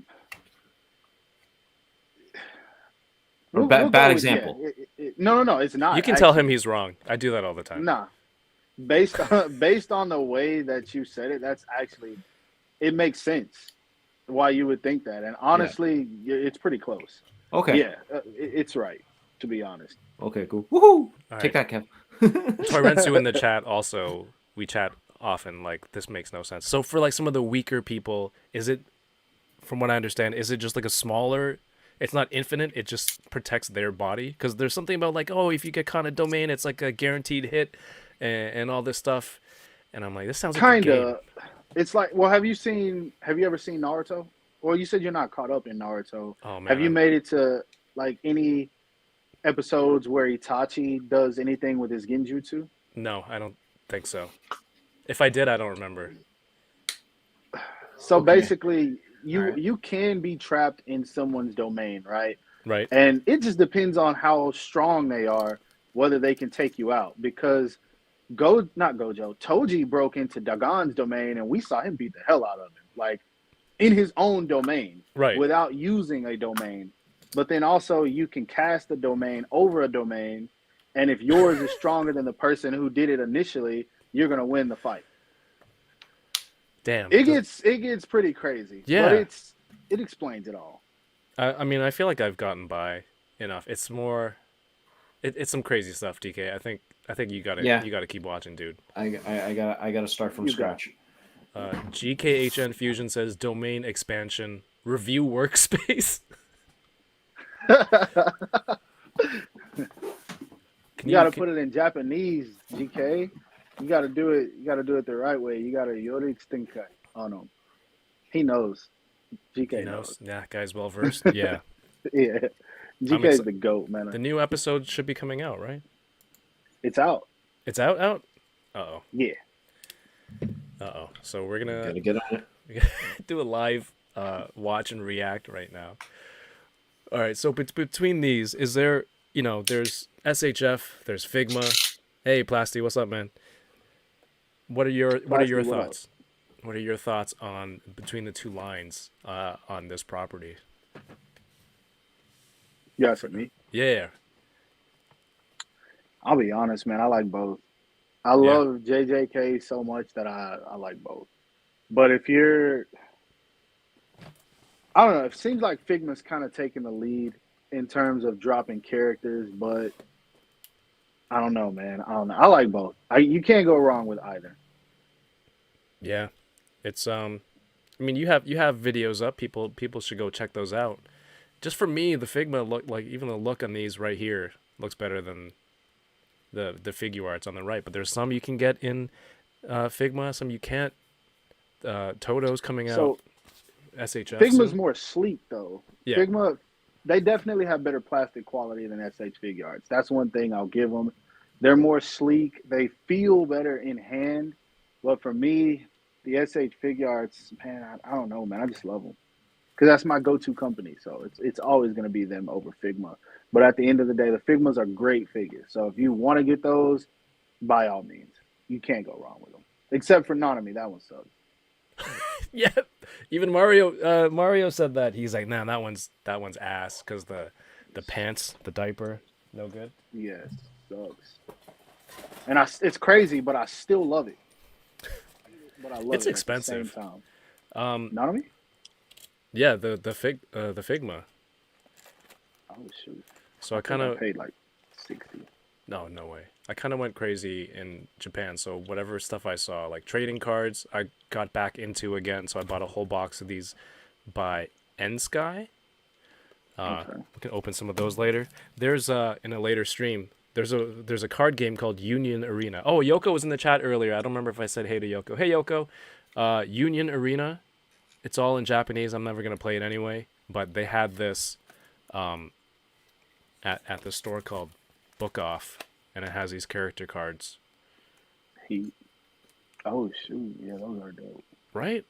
We'll bad go with- example. yeah. No, it's not. You can tell him he's wrong. I do that all the time. Nah. Based on the way that you said it, that's actually it makes sense why you would think that. And honestly, it's pretty close. Okay. Yeah, it's right, to be honest. Okay, cool. Woohoo! All Take right. that, Kev. Torensu in the chat also, we chat often, like, this makes no sense. So for, like, some of the weaker people, is it, from what I understand, is it just, like, a smaller, it's not infinite, it just protects their body? Because there's something about, like, oh, if you get caught in a domain, it's, like, a guaranteed hit and all this stuff. And I'm like, this sounds like a game. Kinda. It's like, well, have you ever seen Naruto? Well, you said you're not caught up in Naruto. Oh, man. Have you made it to, like, any episodes where Itachi does anything with his genjutsu? No, I don't think so. If I did, I don't remember. So Okay. basically, Alright. you can be trapped in someone's domain, right? Right? And it just depends on how strong they are, whether they can take you out. Because Toji broke into Dagon's domain, and we saw him beat the hell out of him, like in his own domain, Right. without using a domain. But then also you can cast a domain over a domain, and if yours is stronger than the person who did it initially, you're gonna win the fight. Damn. It gets pretty crazy. Yeah. But it explains it all. I mean, I feel like I've gotten by enough. It's more, it's some crazy stuff, DK. I think you gotta keep watching, dude. I gotta start from You got scratch. GKHN Fusion says domain expansion review workspace. You gotta put it in Japanese, GK. You gotta do it. You gotta do it the right way. You gotta Yori Extinkai on him. He knows. GK He knows. knows. Yeah, guy's well versed. Yeah. Yeah. GK is the GOAT, man. The new episode should be coming out, right? It's out. It's out. Uh oh. Yeah. So we're gonna Gotta get on it. do a live watch and react right now. All right. So between these, is there? There's SHF. There's Figma. Hey, Plasty, what's up, man? What are your Plasty, what thoughts? What are your thoughts on between the two lines on this property? You asking me? Yeah. I'll be honest, man. I like both. I Yeah. love JJK so much that I like both. But if you're, I don't know, it seems like Figma's kind of taking the lead in terms of dropping characters, but I don't know, man. I don't know. I like both. You can't go wrong with either. Yeah. It's I mean, you have videos up. People should go check those out. Just for me, the Figma look like even the look on these right here looks better than the figure arts on the right. But there's some you can get in Figma, some you can't. Toto's coming out. So SHF Figma's soon. more sleek though. Yeah. Figma, they definitely have better plastic quality than SH Figure Arts. That's one thing I'll give them. They're more sleek. They feel better in hand. But for me, the SH Figure Arts, man, I don't know, man. I just love them because that's my go-to company. So it's always going to be them over Figma. But at the end of the day, the Figmas are great figures. So if you want to get those, by all means, you can't go wrong with them. Except for Nanami, that one sucks. Yeah. Even Mario said that. He's like, nah, that one's ass because the pants, the diaper, no good. Yes, sucks. And it's crazy, but I still love it. But I love It's it at the same expensive. time. Um, Nanami? yeah, the Figma. Oh shoot! So I I think kind I of paid like 60. no way. I kind of went crazy in Japan. So whatever stuff I saw, like trading cards, I got back into again. So I bought a whole box of these by N Sky. Okay. We can open some of those later. There's in a later stream. There's a card game called Union Arena. Oh, Yoko was in the chat earlier. I don't remember if I said hey to Yoko. Hey Yoko, Union Arena. It's all in Japanese. I'm never gonna play it anyway. But they had this at the store called Book Off, and it has these character cards. Heat. Oh shoot! Yeah, those are dope. Right?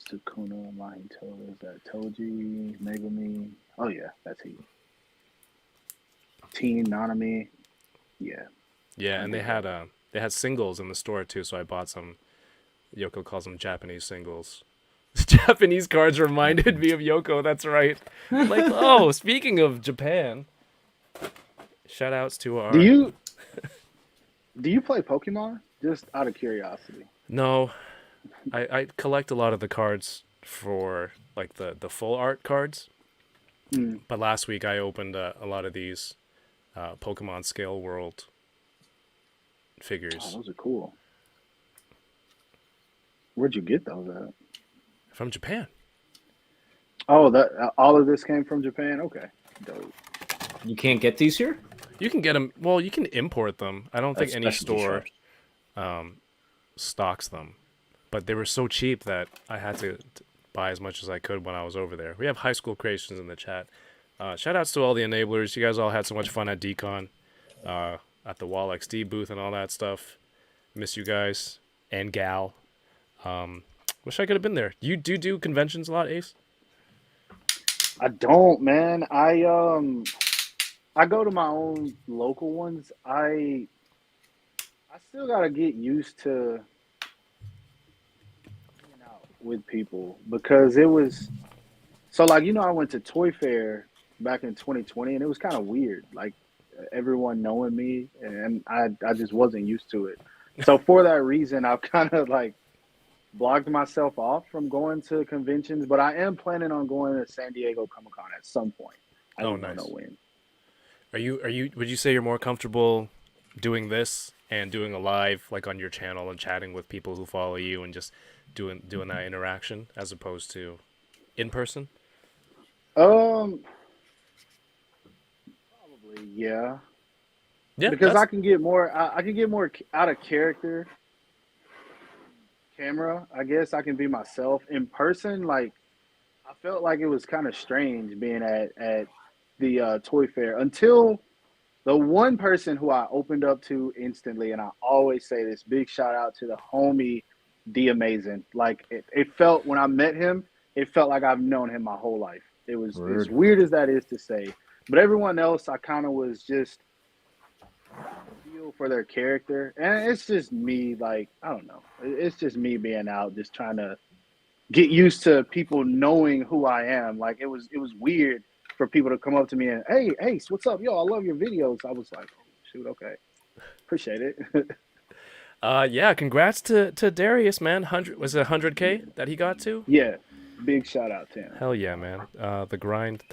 Sukuna, Mahito, is that Toji, Megumi? Oh yeah, that's Heat. Teen Nanami. Yeah, Yeah, I and dig that. they had singles in the store too, so I bought some. Yoko calls them Japanese singles. Japanese cards reminded me of Yoko. That's right. Like, oh, speaking of Japan, shout outs to Do our. you do you play Pokemon? Just out of curiosity. No, I collect a lot of the cards for like the full art cards. Mm. But last week I opened a lot of these Pokemon Scale World Oh, figures those are cool. Where'd you get those at? from Japan. Oh, that all of this came from Japan. Okay, dope. You can't get these here? You can get them. Well, you can import them. I don't think That's any specialty store shops. stocks them, but they were so cheap that I had to buy as much as I could when I was over there. We have high school creations in the chat. Shout outs to all the enablers. You guys all had so much fun at DCon, at the Wall XD booth and all that stuff. Miss you guys and gal. Wish I could have been there. You do conventions a lot, Ace? I don't, man. I go to my own local ones. I still gotta get used to hanging out with people because it was so like I went to Toy Fair back in 2020 and it was kind of weird, like everyone knowing me and I just wasn't used to it. So for that reason, I've kind of like blocked myself off from going to conventions, but I am planning on going to San Diego Comic Con at some point. I Oh, just don't know nice. when. Are you? Would you say you're more comfortable doing this and doing a live like on your channel and chatting with people who follow you and just doing that interaction as opposed to in person? Um, Probably yeah, Yeah, because that's I can get more. I can get more out of character camera. I guess I can be myself in person. Like I felt like it was kind of strange being at the toy fair until the one person who I opened up to instantly, and I always say this big shout out to the homie D Amazing. Like it felt when I met him, it felt like I've known him my whole life. It was as Word. weird as that is to say, but everyone else I kind of was just feel for their character, and it's just me. Like I don't know, it's just me being out, just trying to get used to people knowing who I am. Like it was weird for people to come up to me and hey Ace, what's up? Yo, I love your videos. I was like, oh shoot, okay. Appreciate it. Yeah, congrats to Darius, man. 100 was it 100K that he got to? Yeah, big shout out to him Hell yeah, man. The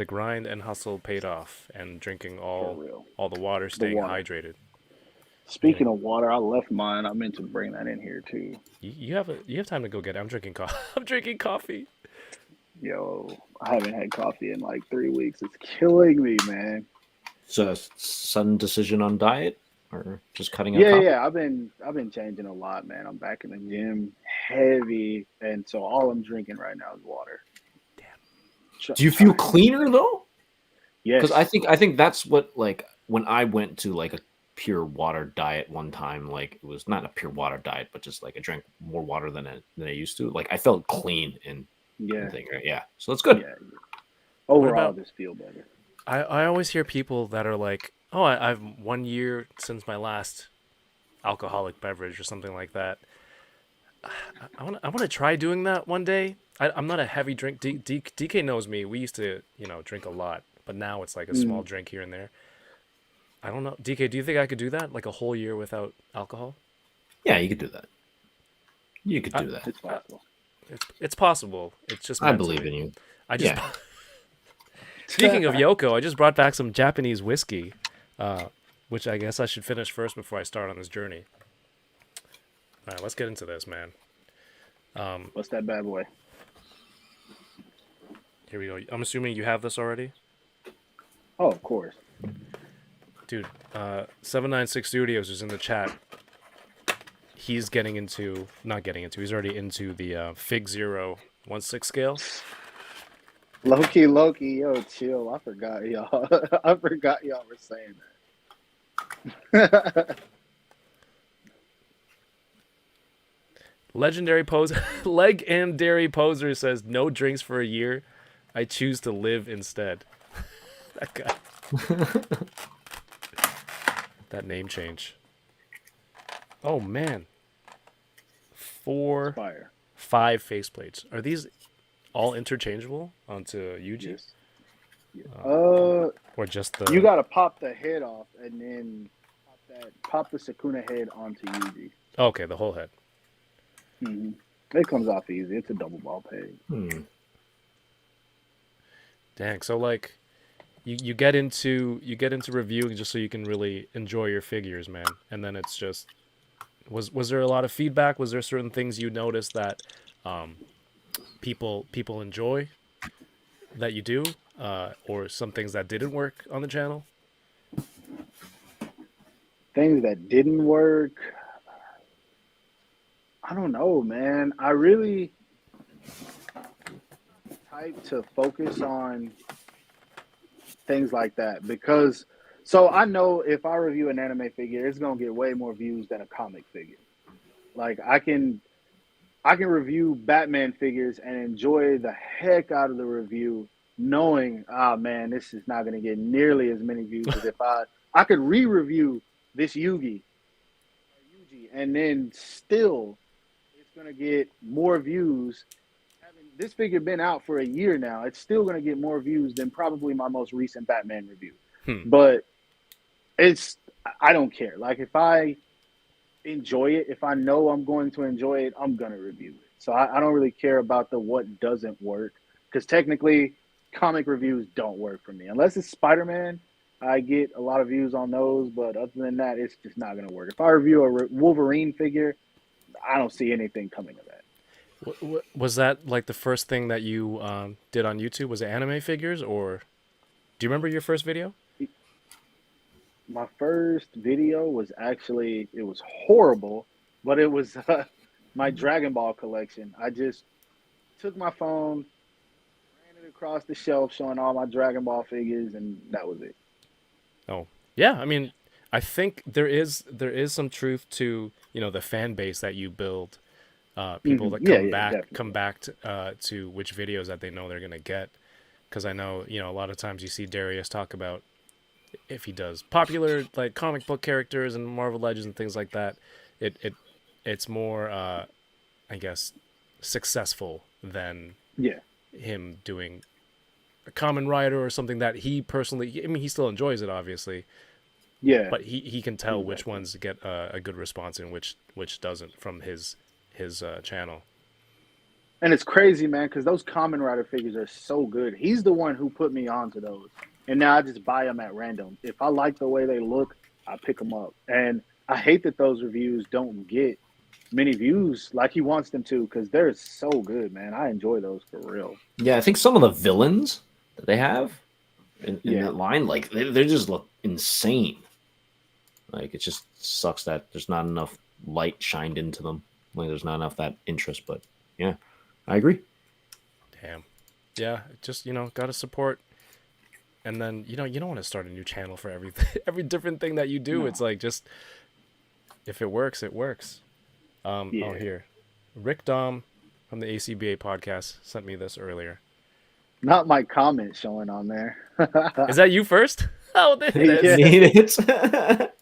grind and hustle paid off, and drinking for real. all the water, The staying water. hydrated. Yeah, Speaking of water, I left mine. I meant to bring that in here too. you have time to go get it. I'm drinking coffee. I'm drinking coffee. Yo, I haven't had coffee in like 3 weeks. It's killing me, man. So, sudden decision on diet or just cutting out Yeah, coffee? yeah. I've been changing a lot, man. I'm back in the gym heavy, and so all I'm drinking right now is water. Do you feel cleaner though? Because Yes. I think that's what, like, when I went to like a pure water diet one time, like it was not a pure water diet, but just like I drank more water than I used to. Like I felt clean and Yeah. thing, right? Yeah. So that's good. Yeah. What Overall, I about? just feel better. I always hear people that are like, "Oh, I've 1 year since my last alcoholic beverage or something like that." I want to try doing that one day. I'm not a heavy drink. DK knows me. We used to, drink a lot, but now it's like a small Mm. drink here and there. I don't know. DK, do you think I could do that? Like a whole year without alcohol? Yeah, you could do that. You could I, do that. It's possible. it's possible. It's just I believe mentally. in you. I just Yeah. Speaking of Yoko, I just brought back some Japanese whiskey, which I guess I should finish first before I start on this journey. All right, let's get into this, man. What's that bad boy? Here we go. I'm assuming you have this already, Oh, of course. dude. 796 Studios is in the chat. He's getting into, not getting into. He's already into the Fig 016 scale. Loki, yo, chill. I forgot y'all. I forgot y'all were saying that. Legendary pose, leg and dairy poser says no drinks for a year. I choose to live instead. That guy. That name change. Oh man. Fire. 5 faceplates. Are these all interchangeable onto Yuji? Yes. Yeah. Or just You the? gotta pop the head off and then pop the Sakuna head onto Yuji. Oh, okay, the whole head. hmm It comes off easy. It's a double ball peg. Dang. So like, you get into reviewing just so you can really enjoy your figures, man. And then it's just, was there a lot of feedback? Was there certain things you noticed that people enjoy that you do, or some things that didn't work on the channel? Things that didn't work. I don't know, man. I really type to focus on things like that because so I know if I review an anime figure, it's gonna get way more views than a comic figure. Like I can review Batman figures and enjoy the heck out of the review, knowing, ah man, this is not gonna get nearly as many views as if I could re-review this Yugi, and then still it's gonna get more views. Having this figure been out for a year now, it's still gonna get more views than probably my most recent Batman review. But I don't care. Like if I enjoy it, if I know I'm going to enjoy it, I'm gonna review it. So I don't really care about the what doesn't work because technically comic reviews don't work for me unless it's Spider-Man. I get a lot of views on those, but other than that, it's just not gonna work. If I review a Wolverine figure, I don't see anything coming of that. Was that like the first thing that you did on YouTube? Was it anime figures, or do you remember your first video? My first video was actually, it was horrible, but it was my Dragon Ball collection. I just took my phone, ran it across the shelf, showing all my Dragon Ball figures, and that was it. Oh, yeah. I mean, I think there is some truth to the fan base that you build. People that Yeah, yeah, come definitely. back to which videos that they know they're gonna get. Because I know a lot of times you see Darius talk about if he does popular like comic book characters and Marvel Legends and things like that, it's more I guess successful than Yeah, him doing a common writer or something that he personally. I mean, he still enjoys it, obviously, Yeah, but he can tell which exactly. ones get a good response and which doesn't from his channel. And it's crazy, man, because those Common Rider figures are so good. He's the one who put me onto those, and now I just buy them at random. If I like the way they look, I pick them up. And I hate that those reviews don't get many views like he wants them to, because they're so good, man. I enjoy those for real. Yeah, I think some of the villains that they have in Yeah, that line, like they just look insane. Like it just sucks that there's not enough light shined into them. Like there's not enough that interest. But yeah, I agree. Damn. Yeah, just gotta support. And then you don't want to start a new channel for everything, every different thing that you do. no, It's like just if it works, it works. Oh, yeah, here, Rick Dom from the ACBA podcast sent me this earlier. not my comment showing on there. Is that you first? Oh, there it is. Yeah. Need it.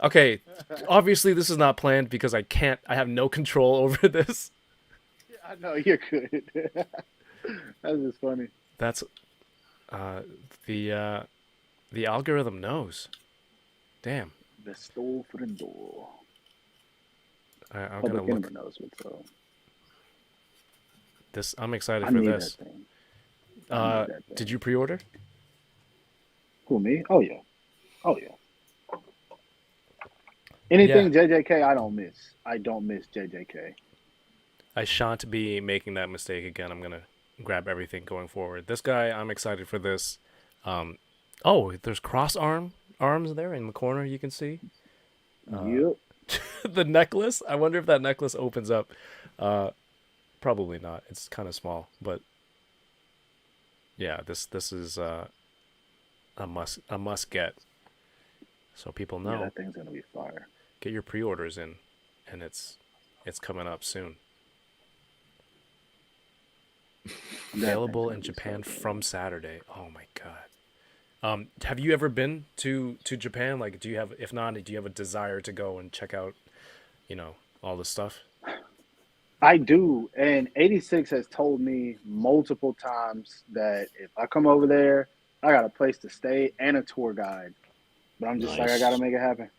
Okay, obviously this is not planned because I have no control over this. I know you're good. That's just funny. That's uh the the algorithm knows. Damn. The stole for the door. I'm gonna Public look enemy knows what's up. this. I'm excited I for need this. that thing. I need that thing. Did you pre-order? Who, me? Oh yeah. Oh yeah. Anything JJK, I don't miss. I don't miss JJK. I shan't be making that mistake again. I'm gonna grab everything going forward. This guy, I'm excited for this. Oh, there's arms there in the corner. You can see Yep. the necklace. I wonder if that necklace opens up. Probably not. It's kind of small, but yeah, this is a must get. So people know. Yeah, that thing's gonna be fire. Get your pre-orders in, and it's coming up soon. Available in Japan from Saturday. Oh my god. Have you ever been to Japan? Like, do you have? If not, do you have a desire to go and check out, all this stuff? I do, and 86 has told me multiple times that if I come over there, I got a place to stay and a tour guide. But I'm just like, I gotta make it happen.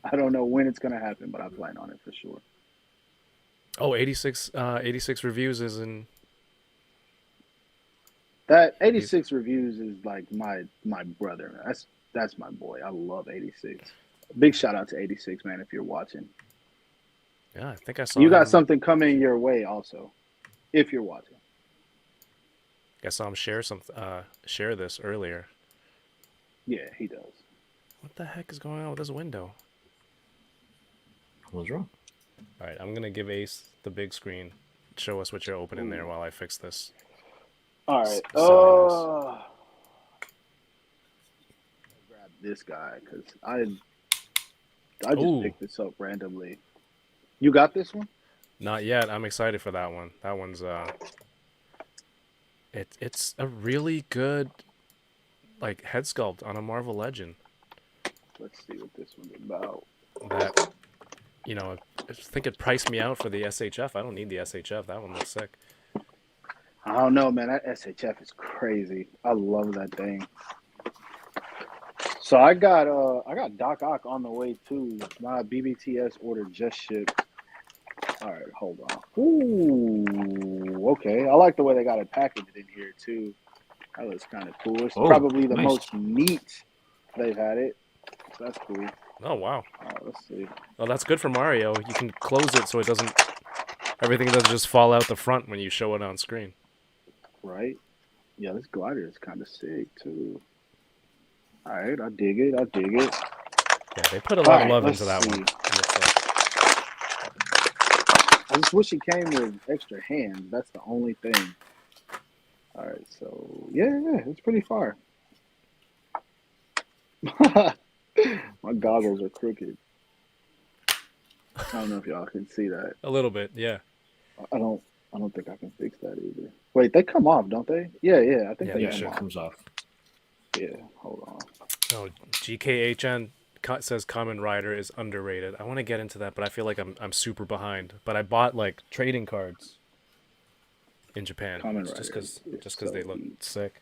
I don't know when it's gonna happen, but I plan on it for sure. Oh, 86 reviews is in. That 86 reviews is like my brother. That's my boy. I love 86. Big shout out to 86, man, if you're watching. Yeah, I think I saw. You got something coming your way also, if you're watching. I saw him share this earlier. Yeah, he does. What the heck is going on with this window? What's wrong? All right, I'm gonna give Ace the big screen. Show us what you're opening there while I fix this. All right. Grab this guy because I just picked this up randomly. You got this one? Not yet. I'm excited for that one. That one's it's a really good like head sculpt on a Marvel Legend. Let's see what this one's about. That I think it priced me out for the SHF. I don't need the SHF. That one looks sick. I don't know, man. That SHF is crazy. I love that thing. So I got Doc Ock on the way too. My BBTS order just shipped. All right, hold on. Ooh, okay. I like the way they got it packaged in here too. That looks kind of cool. It's probably the most neat they've had it. So that's cool. Oh wow. All right, let's see. Well, that's good for Mario. You can close it so everything doesn't just fall out the front when you show it on screen. Right? Yeah, this glider is kind of sick too. All right, I dig it. Yeah, they put a lot of love into that one. I just wish it came with extra hands. That's the only thing. All right, so yeah, it's pretty far. My goggles are crooked. I don't know if y'all can see that. A little bit, yeah. I don't think I can fix that either. Wait, they come off, don't they? Yeah. I think they come off. Comes off. Yeah, hold on. Oh, GKHN says Kamen Rider is underrated. I want to get into that, but I feel like I'm super behind. But I bought like trading cards in Japan just because they look sick.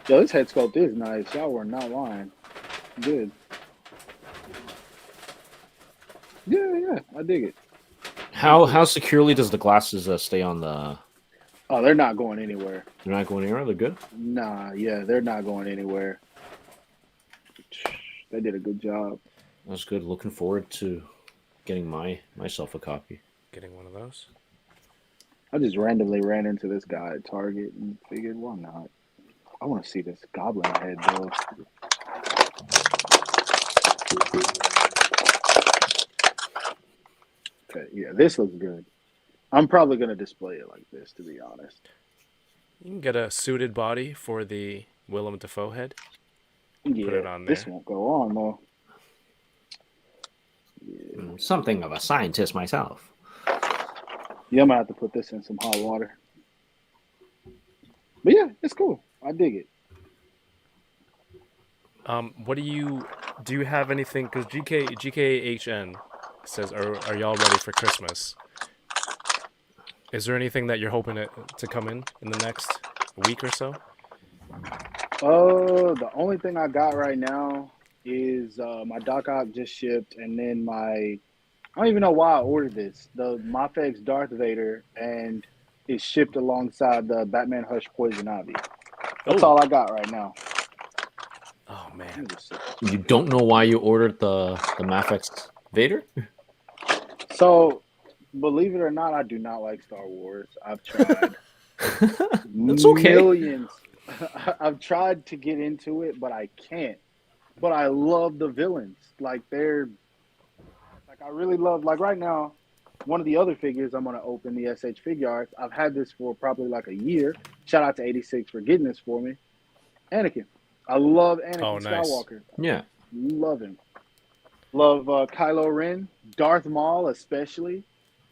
Yo, this head sculpt is nice. Y'all were not lying. Good. Yeah, I dig it. How securely does the glasses stay on the? Oh, they're not going anywhere. They're not going anywhere. They're good. Nah, yeah, they're not going anywhere. They did a good job. That's good. Looking forward to getting myself a copy. Getting one of those. I just randomly ran into this guy at Target and figured, why not? I want to see this goblin head though. Okay, yeah, this looks good. I'm probably gonna display it like this, to be honest. You can get a suited body for the Willem Dafoe head. Yeah, Put it on this there. won't go on though. Something of a scientist myself. Yeah, I'm gonna have to put this in some hot water. But yeah, it's cool. I dig it. What do you have anything? Because GKHN says, are y'all ready for Christmas? Is there anything that you're hoping to come in the next week or so? The only thing I got right now is my Doc Ock just shipped, and then I don't even know why I ordered this. The Mafex Darth Vader, and it's shipped alongside the Batman Hush Poison Ivy. That's all I got right now. Oh man, You don't know why you ordered the Mafex Vader? So, believe it or not, I do not like Star Wars. I've tried That's okay. millions. I've tried to get into it, but I can't. But I love the villains. Like I really love. Like right now, one of the other figures I'm gonna open, the SH Figure Arts. I've had this for probably like a year. Shout out to 86 for getting this for me. Anakin. I love Anakin Oh, nice. Skywalker. Yeah. Love him. Love Kylo Ren, Darth Maul especially.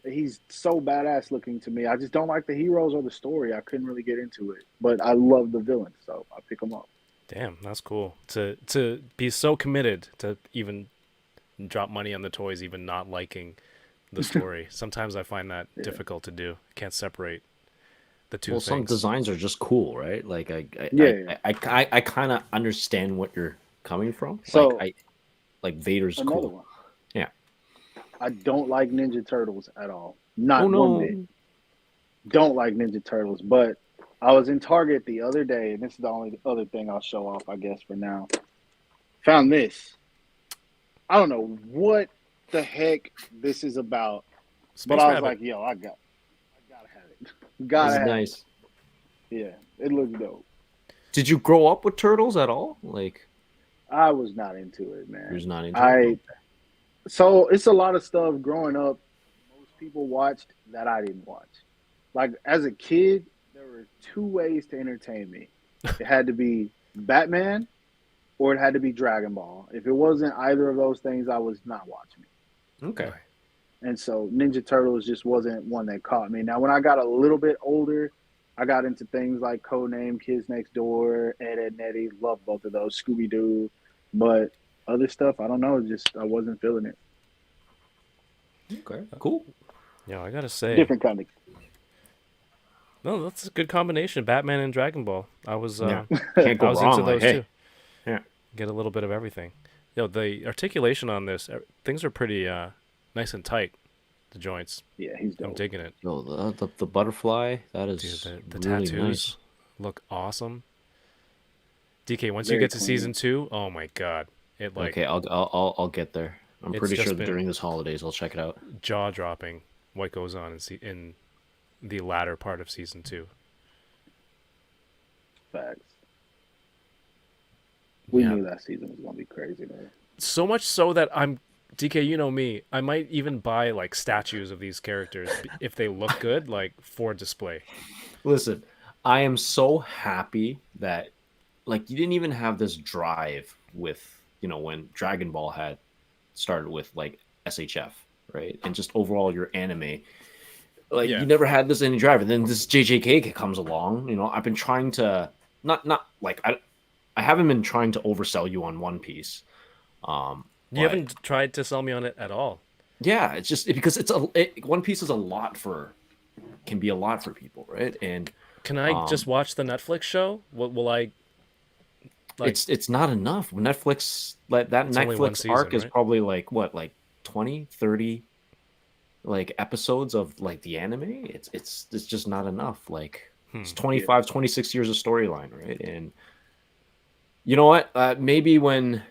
He's so badass looking to me. I just don't like the heroes or the story. I couldn't really get into it, but I love the villains, so I pick them up. damn, that's cool. To be so committed to even drop money on the toys, even not liking the story. Sometimes I find that difficult to do. Can't separate the two Well, things. some designs are just cool, right? Like Yeah. I kind of understand what you're coming from. So like Vader's another cool. one. Yeah. I don't like Ninja Turtles at all. Not Oh no. one bit. Don't like Ninja Turtles, but I was in Target the other day, and this is the only other thing I'll show off, I guess, for now. Found this. I don't know what the heck this is about, Space but I was Rabbit. like, yo, I gotta have it. This Gotta is have nice. it. Yeah, it looks dope. Did you grow up with turtles at all? Like, I was not into it, man. you're just not into it? So it's a lot of stuff growing up most people watched that I didn't watch. Like as a kid, there were two ways to entertain me. It had to be Batman or it had to be Dragon Ball. If it wasn't either of those things, I was not watching it. Okay. And so Ninja Turtles just wasn't one that caught me. Now when I got a little bit older, I got into things like Codename, Kids Next Door, Ed, Ed and Eddie. Love both of those. Scooby Doo. But other stuff, I don't know. Just I wasn't feeling it. Okay. Cool. Yeah, I gotta say, Different kind of. no, that's a good combination. Batman and Dragon Ball. I was Can't I go was wrong. into Like, those hey. too. Yeah. Get a little bit of everything. The articulation on this, things are pretty nice and tight. The joints. Yeah, he's I'm dope. digging it. No, the butterfly, that is Dude, the really tattoos nice. look awesome. DK, once Very you get to clean. season 2, oh my god, it like Okay, I'll get there. I'm It's pretty just sure been- during this holidays I'll check it out. jaw dropping what goes on in the latter part of season 2. Facts. We Yeah. knew that season was gonna be crazy though. So much so that I'm DK, you know me. I might even buy like statues of these characters if they look good, like for display. Listen, I am so happy that like you didn't even have this drive with, when Dragon Ball had started with like SHF, right? And just overall your anime. Like Yeah. you never had this any drive. And then this JJK comes along, I've been trying to not like I haven't been trying to oversell you on One Piece. You But- haven't tried to sell me on it at all. Yeah, it's just because One Piece is can be a lot for people, right? And Can I just watch the Netflix show? Will I Like it's not enough. Netflix, like that it's only one Netflix season, arc is right? probably like what, like 20, 30 like episodes of like the anime. It's just not enough. Like it's Hmm. 25, 26 years of storyline, right? And you know what? Maybe when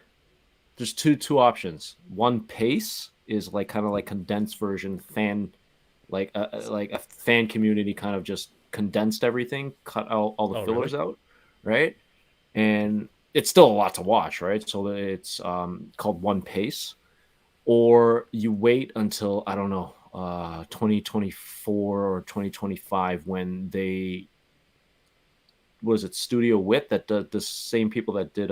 there's two options. One Pace is like kind of like condensed version fan, like a fan community kind of just condensed everything, cut out all the Oh, really? fillers out, right? And it's still a lot to watch, right? So it's called One Pace, or you wait until I don't know, 2024 or 2025 when they was it Studio Wit that the same people that did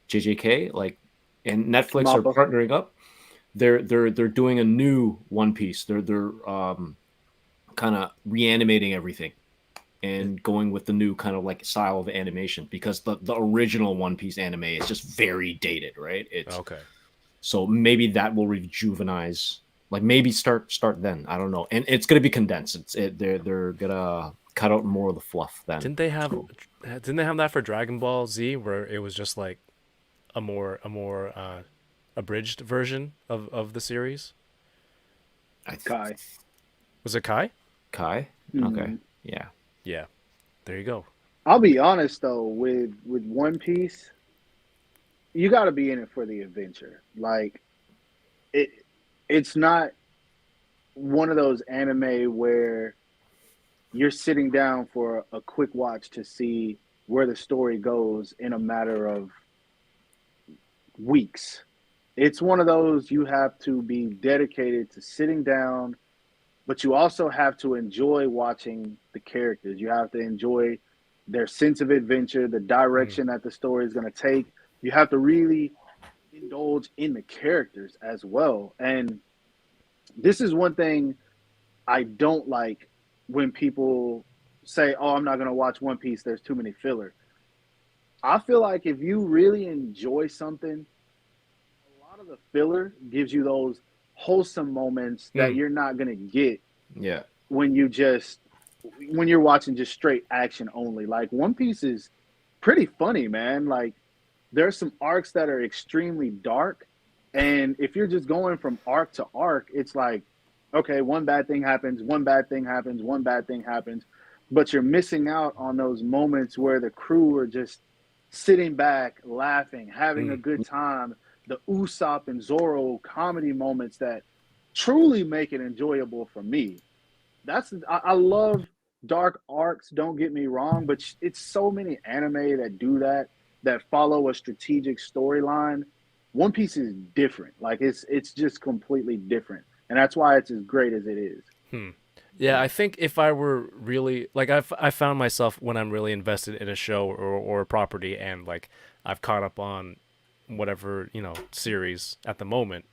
JJK, like, and Netflix are Mappa. partnering up. They're doing a new One Piece. They're kind of reanimating everything and going with the new kind of like style of animation, because the original One Piece anime is just very dated, right? It's Okay. so maybe that will rejuvenize, like maybe start then. I don't know, and it's gonna be condensed. They're gonna cut out more of the fluff then. So Didn't they have that for Dragon Ball Z where it was just like a more abridged version of the series? I Kai. Was it Kai? Kai, okay, Mhm. yeah, Yeah. There you go. I'll be honest though, with One Piece, you got to be in it for the adventure. Like it, it's not one of those anime where you're sitting down for a quick watch to see where the story goes in a matter of weeks. It's one of those you have to be dedicated to sitting down, but you also have to enjoy watching the characters. You have to enjoy their sense of adventure, the Hmm. direction that the story is going to take. You have to really indulge in the characters as well. And this is one thing I don't like when people say, "Oh, I'm not going to watch One Piece. There's too many filler." I feel like if you really enjoy something, a lot of the filler gives you those wholesome moments that Hmm. you're not going to get yeah. when you're watching just straight action only. Like One Piece is pretty funny, man. Like there's some arcs that are extremely dark, and if you're just going from arc to arc, it's like, okay, one bad thing happens, one bad thing happens, one bad thing happens, but you're missing out on those moments where the crew are just sitting back, laughing, having Hmm. a good time. The Usopp and Zoro comedy moments that truly make it enjoyable for me. I love dark arcs. Don't get me wrong, but it's so many anime that do that, that follow a strategic storyline. One Piece is different. Like it's just completely different, and that's why it's as great as it is. Hmm. Yeah, I think if I were really like I found myself when I'm really invested in a show or a property and like I've caught up on whatever, series at the moment,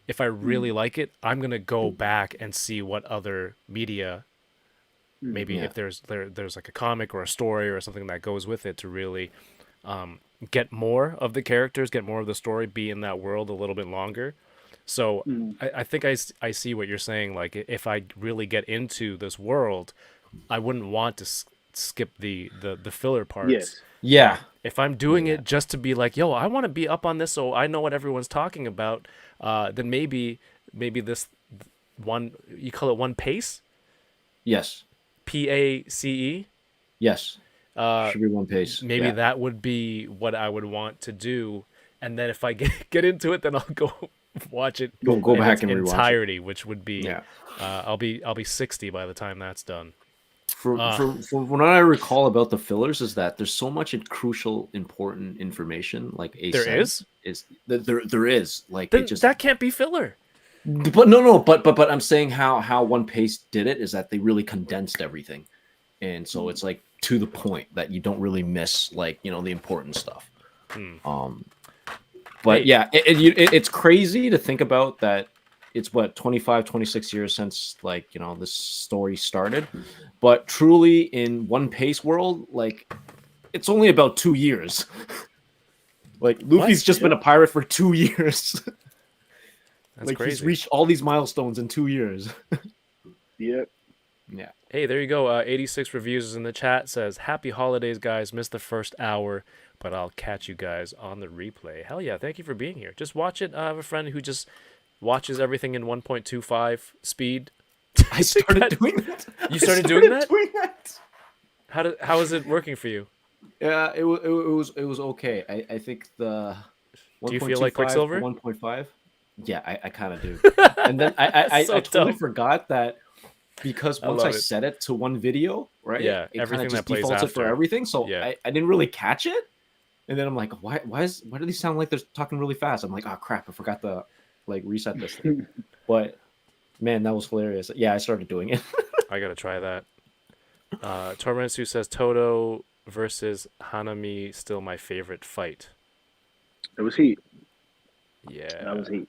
if I really Mm, like it, I'm going to go back and see what other media, maybe Yeah. if there's like a comic or a story or something that goes with it to really get more of the characters, get more of the story, be in that world a little bit longer. So mm. I think I see what you're saying. Like if I really get into this world, I wouldn't want to skip the filler parts. Yes. Yeah. But if I'm doing Yeah. it just to be like, yo, I want to be up on this so I know what everyone's talking about, then maybe this one, you call it One Pace, Yes. PACE. Yes. Uh, Should be One Piece. maybe Yeah. that would be what I would want to do, and then if I get into it, then I'll go watch it Go in its back and rewatch it. entirety, which would be Yeah. I'll be 60 by the time that's done. Uh, From what I recall about the fillers is that there's so much crucial, important information, like Ace there said, is? is that there is like it Then just. that can't be filler. But no, but I'm saying how One Piece did it is that they really condensed everything, and so Mm. it's like to the point that you don't really miss, like, the important stuff. Hmm. Um, but Hey, yeah, it's crazy to think about that. It's what 25, 26 years since, like, this story started, but truly in One Piece world, like, it's only about 2 years. Like, what? Luffy's just been Yep. a pirate for 2 years. That's Like, he's crazy. reached all these milestones in 2 years. Yep. Yeah. Hey, there you go. 86 reviews is in the chat. Says, happy holidays, guys. Missed the first hour, but I'll catch you guys on the replay. Hell yeah. Thank you for being here. Just watch it. I have a friend who just watches everything in 1.25 speed. I started doing that. You started doing that? Doing that. How is it working for you? Yeah, it was okay. I think the Do you feel like 1.25 to Quicksilver? 1.5. Yeah, I kind of do. And then So I totally dumb. forgot that because I once I love it. set it to one video, right? Yeah, It kind of everything just that plays defaults it for after. everything. So Yeah. I didn't really catch it. And then I'm like, why do these sound like they're talking really fast? I'm like, oh crap, I forgot to like reset this thing. But man, that was hilarious. Yeah, I started doing it. I gotta try that. Tormensu says Toto versus Hanami still my favorite fight. It was heat. Yeah. That was heat.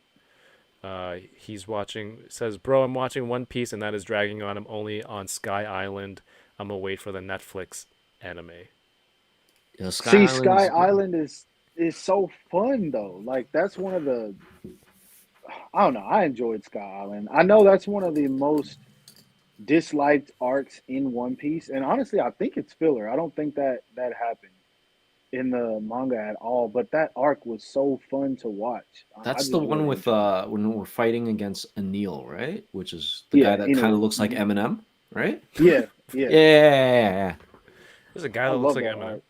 He's watching. Says, bro, I'm watching One Piece and that is dragging on. I'm only on Sky Island. I'm gonna wait for the Netflix anime. Yeah, See, Island's Sky good. Island is so fun though. Like that's one of the I don't know. I enjoyed Sky Island. I know that's one of the most disliked arcs in One Piece, and honestly, I think it's filler. I don't think that happened in the manga at all. But that arc was so fun to watch. I That's the just one really with enjoyed it. when we're fighting against Anil, right? Which is the guy Yeah, that kind of Inu. looks like Eminem, right? Yeah, yeah. Yeah. There's a guy I that looks love like that Eminem. arc.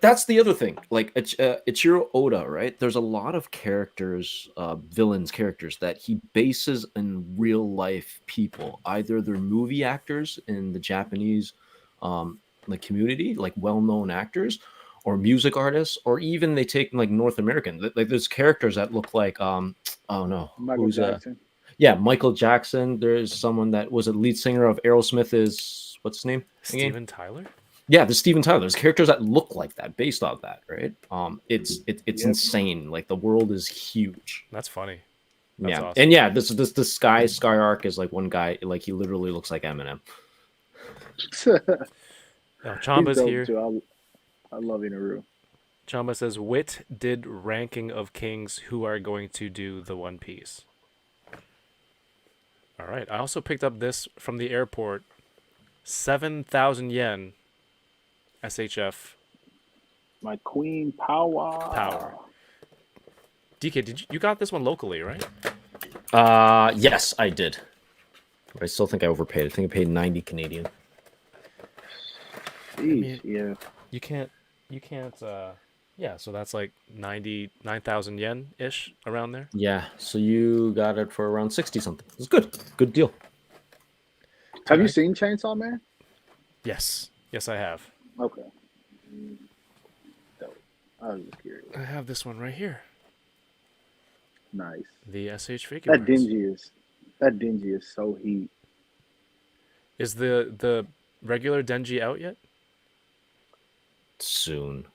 That's the other thing. Like Ichiro Oda, right? There's a lot of characters, villains characters that he bases in real life people. Either they're movie actors in the Japanese like community, like well-known actors, or music artists, or even they take like North American. Like there's characters that look like oh no, Michael who's Jackson. yeah, Michael Jackson. There's someone that was a lead singer of Aerosmith. Is what's his name again? Steven Tyler? Yeah, the Steven Tyler. There's characters that look like that based off that, right? It's Yep. insane. Like the world is huge. That's funny. That's Yeah, awesome. and yeah, this Sky arc is like one guy, like he literally looks like Eminem. Oh, He's Chamba's dope here. too. I love Inaru. Chamba says, Wit did ranking of kings who are going to do the One Piece. All right. I also picked up this from the airport. 7,000 yen SHF My Queen Power. power. DK, you got this one locally, right? Yes, I did. But I still think I overpaid. I think I paid 90 Canadian. Jeez, yeah. You can't yeah, so that's like 9,000 yen ish around there. Yeah, so you got it for around 60 something. It's good. Good deal. Have you Alright. seen Chainsaw Man? Yes. Yes, I have. Okay. Dope. I was just curious. I have this one right here. Nice. The SH figure. That dingy is so heat. Is the regular Denji out yet? Soon.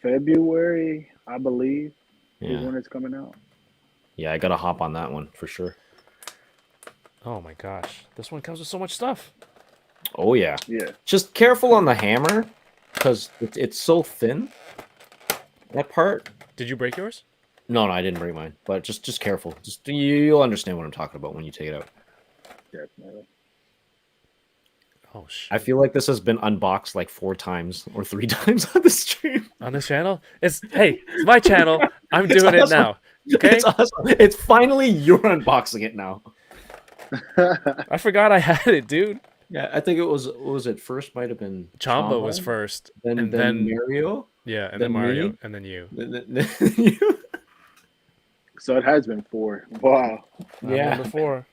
February, I believe, is Yeah. when it's coming out. Yeah, I gotta hop on that one for sure. Oh my gosh. This one comes with so much stuff. Oh yeah. Yeah. Just careful on the hammer because it's so thin. That part. Did you break yours? No, I didn't break mine. But just careful. Just you'll understand what I'm talking about when you take it out. Definitely. Oh shit. I feel like this has been unboxed like 4 times or 3 times on the stream. On this channel? It's my channel. I'm doing it awesome. now. Okay? It's awesome. It's finally you're unboxing it now. I forgot I had it, dude. Yeah, I think it was. What was it? First might have been Chamba was first, then and then then Mario, yeah, and then then Mario, me. and then you. then you. So it has been 4. Wow. Yeah. Number 4.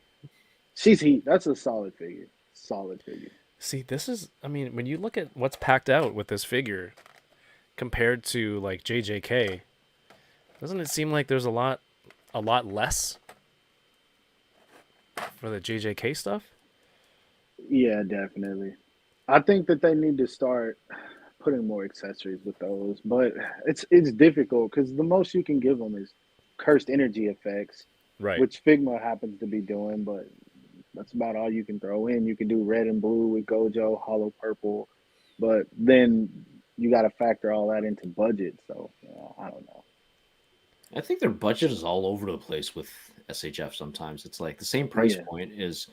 She's heat. That's a solid figure. Solid figure. See, this is. I mean, when you look at what's packed out with this figure, compared to like JJK, doesn't it seem like there's a lot less for the JJK stuff? Yeah, definitely. I think that they need to start putting more accessories with those, but it's difficult because the most you can give them is cursed energy effects, Right. which Figma happens to be doing, but that's about all you can throw in. You can do red and blue with Gojo, hollow purple, but then you got to factor all that into budget. So I don't know. I think their budget is all over the place with SHF. Sometimes it's like the same price Yeah. point is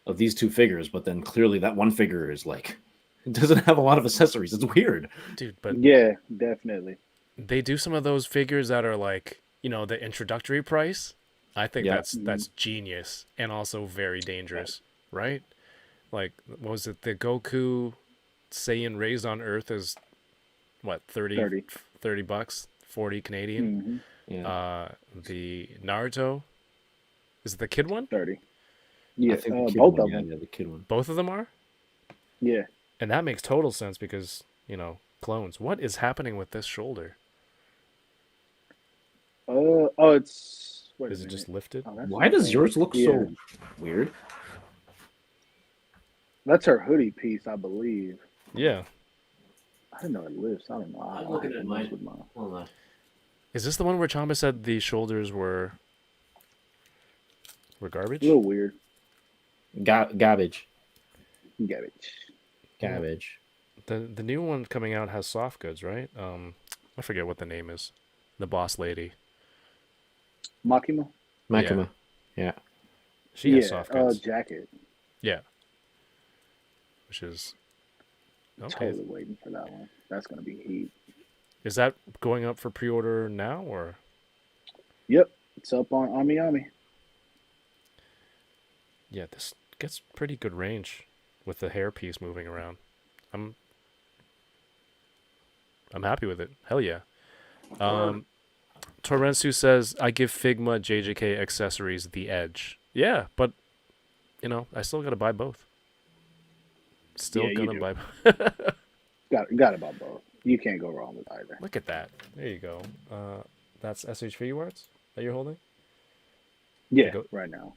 of these two figures, but then clearly that one figure is like it doesn't have a lot of accessories. It's weird. Dude, but Yeah, definitely. they do some of those figures that are like, the introductory price. I think Yeah. that's genius and also very dangerous, right? Like, what was it? The Goku Saiyan raised on Earth is what, 30. 30 bucks, 40 Canadian. Hmm. Yeah. The Naruto, is it the kid one? 30. I Yeah, think the kid both one, of them. yeah, the kid one. Both of them are? Yeah. And that makes total sense because, clones. What is happening with this shoulder? Oh, it's. Wait a Is it minute. just lifted? Oh, that's Why does okay. yours look Yeah. so weird? That's her hoodie piece, I believe. Yeah. I didn't know it lifts. I don't know. I'm I looking have at to mine. mess with mine. Hold on. Is this the one where Chamba said the shoulders were garbage? A little weird. Garbage. Garbage. Cabbage. The new one coming out has soft goods, right? I forget what the name is. The boss lady. Makima? Makima. Yeah. She has soft goods. Jacket. Yeah. Which is okay. Totally waiting for that one. That's gonna be heat. Is that going up for pre-order now or? Yep, it's up on Ami Ami. Yeah, this gets pretty good range with the hair piece moving around. I'm happy with it. Hell yeah. Torrensu says, I give Figma JJK accessories the edge. Yeah, but, I still got to buy both. Still Yeah, you gonna do. buy. Got it about both. You can't go wrong with either. Look at that. There you go. That's SH Figuarts that you're holding? Yeah, goat. right now.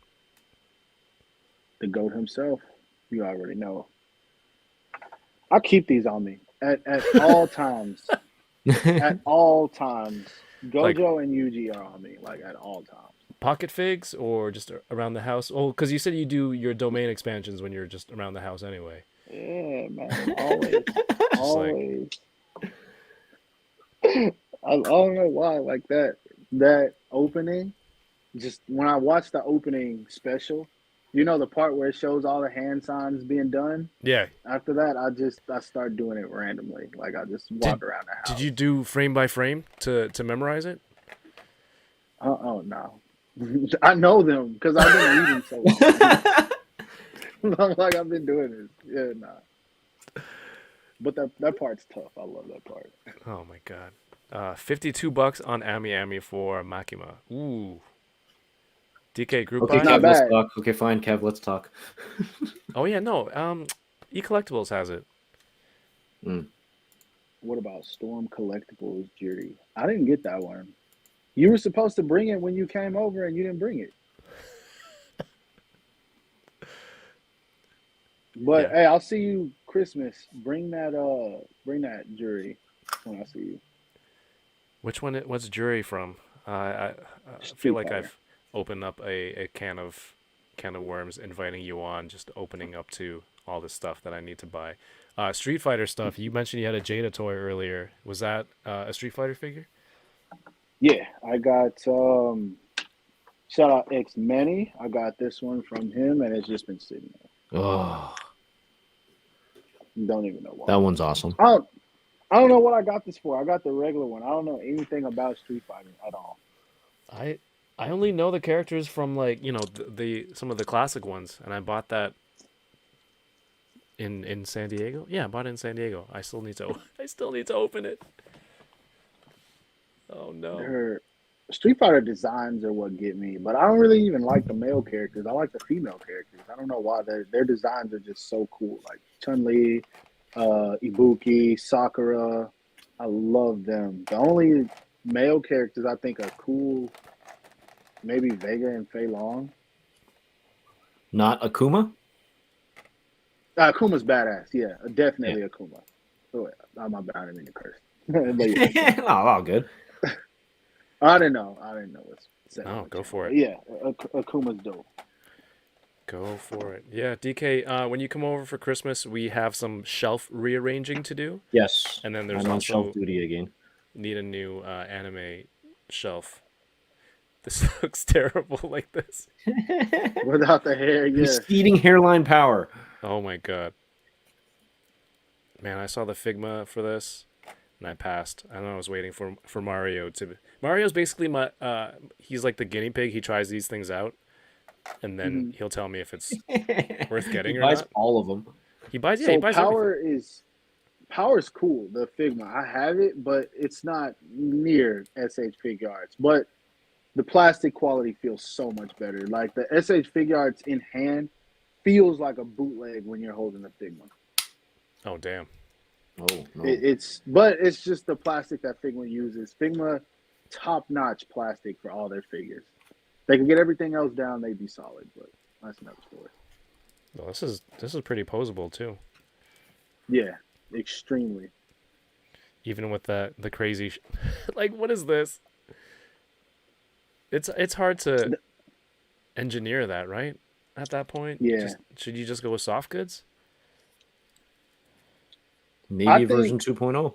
The goat himself. You already know. I keep these on me at all times. At all times. Gojo and Yuji are on me, like at all times. Pocket figs or just around the house? Oh, because you said you do your domain expansions when you're just around the house anyway. Yeah, man. Always. Just Always. I don't know why, like that opening, just when I watched the opening special, the part where it shows all the hand signs being done. Yeah. After that, I start doing it randomly. Like I just walk around the house. Did you do frame by frame to memorize it? Oh no, I know them because I've been reading so long. I'm like I've been doing this. Yeah, nah. But that part's tough. I love that part. Oh my god. $52 on Ami Ami for Makima. Ooh. DK group Okay, buy? Not Kev, let's bad. talk. Okay, fine, Kev, let's talk. Oh yeah, no. E-Collectibles has it. What about Storm Collectibles Jury? I didn't get that one. You were supposed to bring it when you came over, and you didn't bring it. But Yeah. hey, I'll see you Christmas. Bring that jury when I see you. Which one? What's Jury from? I Street feel like Fighter. I've opened up a can of worms, inviting you on, just opening up to all the stuff that I need to buy. Street Fighter stuff. You mentioned you had a Jada toy earlier. Was that a Street Fighter figure? Yeah, I got shout out X Manny. I got this one from him, and it's just been sitting there. Oh, Don't even know why. that one's awesome. I don't know what I got this for. I got the regular one. I don't know anything about Street Fighter at all. I only know the characters from the some of the classic ones, and I bought that in San Diego. Yeah, I bought it in San Diego. I still need to open it. Oh no. Their Street Fighter designs are what get me, but I don't really even like the male characters. I like the female characters. I don't know why their designs are just so cool. Like Chun-Li, Ibuki, Sakura. I love them. The only male characters I think are cool, maybe Vega and Fei Long. Not Akuma? Akuma's badass. Yeah, definitely Akuma. Oh, yeah. My bad. I didn't mean to curse. But yeah. Oh, all good. I didn't know what's said. Oh, go for But it. yeah, Akuma's dope. Go for it. Yeah, DK, when you come over for Christmas, we have some shelf rearranging to do. Yes. And then there's I'm on also shelf duty again. need a new anime shelf. This looks terrible like this. Without the hair, yeah. Receding hairline power. Oh my god. Man, I saw the Figma for this and I passed. I don't know, I was waiting for Mario to Mario's basically my he's like the guinea pig. He tries these things out and then he'll tell me if it's worth getting He or buys not. all of them. He buys So he buys everything. Power's cool. The Figma, I have it, but it's not near SH Figure Arts. But the plastic quality feels so much better. Like the SH Figure Arts in hand feels like a bootleg when you're holding the Figma. Oh damn. Oh no. But it's just the plastic that Figma uses. Figma, top notch plastic for all their figures. They can get everything else down, they'd be solid. But that's another story. Well, this is pretty posable too. Yeah, extremely. Even with the crazy like what is this? It's hard to engineer that, right? At that point, Yeah. Should you just go with soft goods? Navy version 2.0.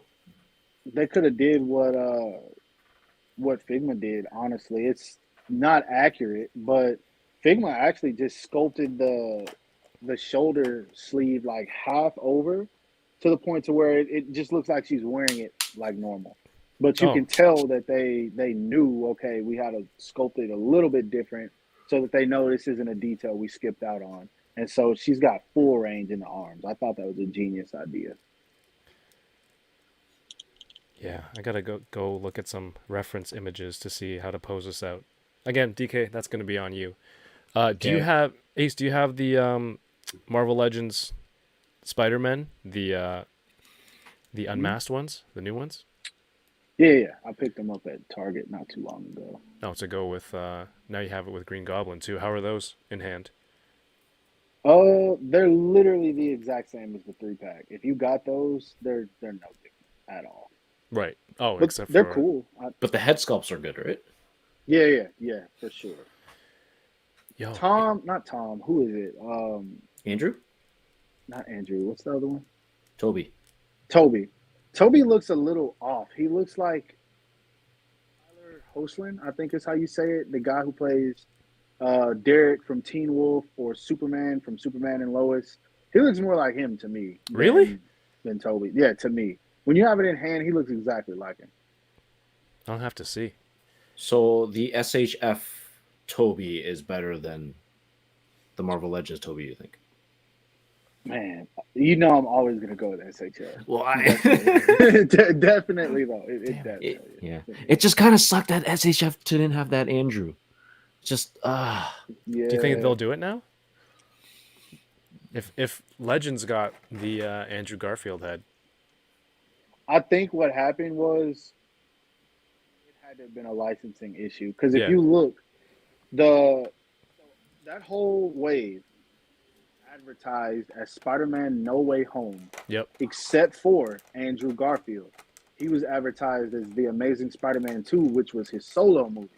They could have did what Figma did. Honestly, it's not accurate, but Figma actually just sculpted the shoulder sleeve like half over to the point to where it just looks like she's wearing it like normal. But you can tell that they knew, okay, we had to sculpt it a little bit different so that they know this isn't a detail we skipped out on. And so she's got full range in the arms. I thought that was a genius idea. Yeah, I gotta go look at some reference images to see how to pose this out. Again, DK, that's gonna be on you. Do you have Ace? Do you have the Marvel Legends Spider-Man, the unmasked ones, the new ones? Yeah. I picked them up at Target not too long ago. Oh, to go with now you have it with Green Goblin too. How are those in hand? They're literally the exact same as the 3-pack. If you got those, they're no different at all. Right. Oh, But except they're for cool. But the head sculpts are good, right? Yeah, for sure. Yo, Not Tom. Who is it? Andrew? Not Andrew. What's the other one? Toby. Toby. Toby looks a little off. He looks like Tyler Hoechlin, I think is how you say it. The guy who plays Derek from Teen Wolf or Superman from Superman and Lois. He looks more like him to me. Really? Than Toby. Yeah, to me. When you have it in hand, he looks exactly like him. I'll have to see. So the SHF Toby is better than the Marvel Legends Toby, you think? Man, you know I'm always going to go with SHF. Well, Definitely, though. Definitely. yeah. It just kind of sucked that SHF didn't have that Andrew. Just, Yeah. Do you think they'll do it now? If Legends got the Andrew Garfield head. I think what happened was it had to have been a licensing issue. Because if you look, that whole wave advertised as Spider-Man No Way Home. Yep. Except for Andrew Garfield. He was advertised as The Amazing Spider-Man 2, which was his solo movie.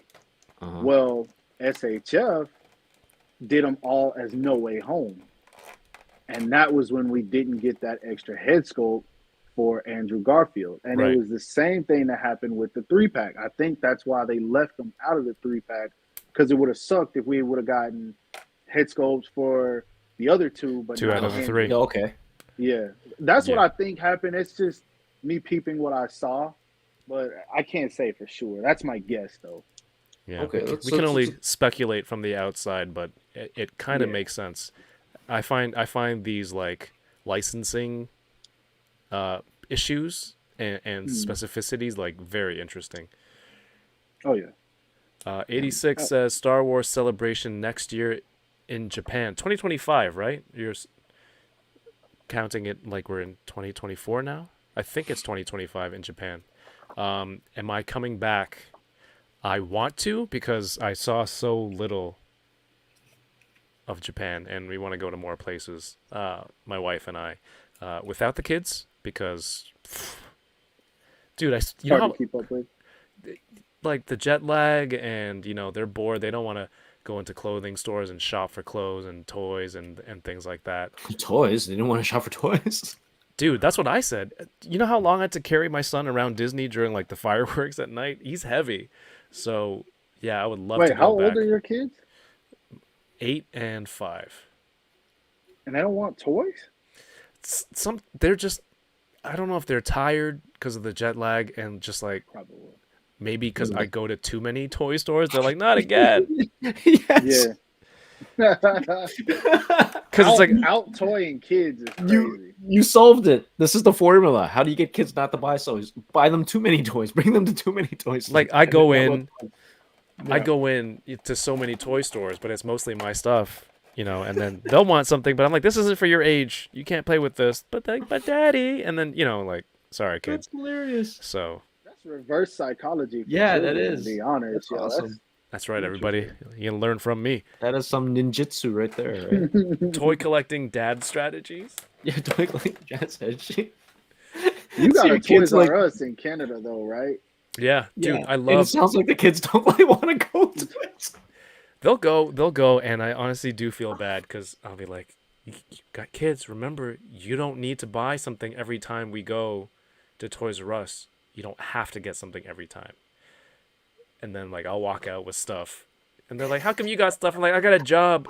Uh-huh. Well, SHF did them all as No Way Home. And that was when we didn't get that extra head sculpt for Andrew Garfield. And Right. it was the same thing that happened with the 3-pack. I think that's why they left them out of the 3-pack, because it would have sucked if we would have gotten head sculpts for the other two, but 2 not out of the Andrew. 3. Yeah, okay. Yeah. That's what Yeah. I think happened. It's just me peeping what I saw, but I can't say for sure. That's my guess, though. Yeah. Okay, We can only speculate from the outside, but it kind of makes sense. I find these like licensing issues and specificities like very interesting. Oh yeah. 86 says Star Wars Celebration next year in Japan, 2025, right? You're counting it like we're in 2024 now. I think it's 2025 in Japan. Am I coming back? I want to, because I saw so little of Japan and we want to go to more places, my wife and I, without the kids, because dude, you know Hard how, to keep up with. like the jet lag, and you know they're bored, they don't want to go into clothing stores and shop for clothes and toys and things like that. Toys? They didn't want to shop for toys? Dude, that's what I said. You know how long I had to carry my son around Disney during like the fireworks at night? He's heavy. So Yeah, I would love to Wait, how go old back. are your kids? 8 and 5. And they don't want toys? They're just, I don't know if they're tired because of the jet lag and just like Probably. maybe They're because I like, go to too many toy stores. They're like, not again. yes. Yeah. Because it's like, Out toying kids is You crazy. you solved it. This is the formula. How do you get kids not to buy toys? Buy them too many toys. Bring them to too many toys. like I go And then in, I Yeah. go in to so many toy stores, but it's mostly my stuff, and then they'll want something, but I'm like, this isn't for your age. You can't play with this. But like, but daddy, and then like, sorry, kid. That's hilarious. So That's reverse psychology for Yeah, that children, is. to be honest. That's awesome. that's right, everybody. You can learn from me. That is some ninjutsu right there. Right? Toy collecting dad strategies. Yeah, like Jazz said. You got your a kids Toys R Us in Canada, though, right? Yeah, dude, Yeah, I and it love. sounds like the kids don't really want to go to it. They'll go, and I honestly do feel bad because I'll be like, you got kids. Remember, you don't need to buy something every time we go to Toys R Us. You don't have to get something every time. And then like I'll walk out with stuff, and they're like, "How come you got stuff?" I'm like, "I got a job.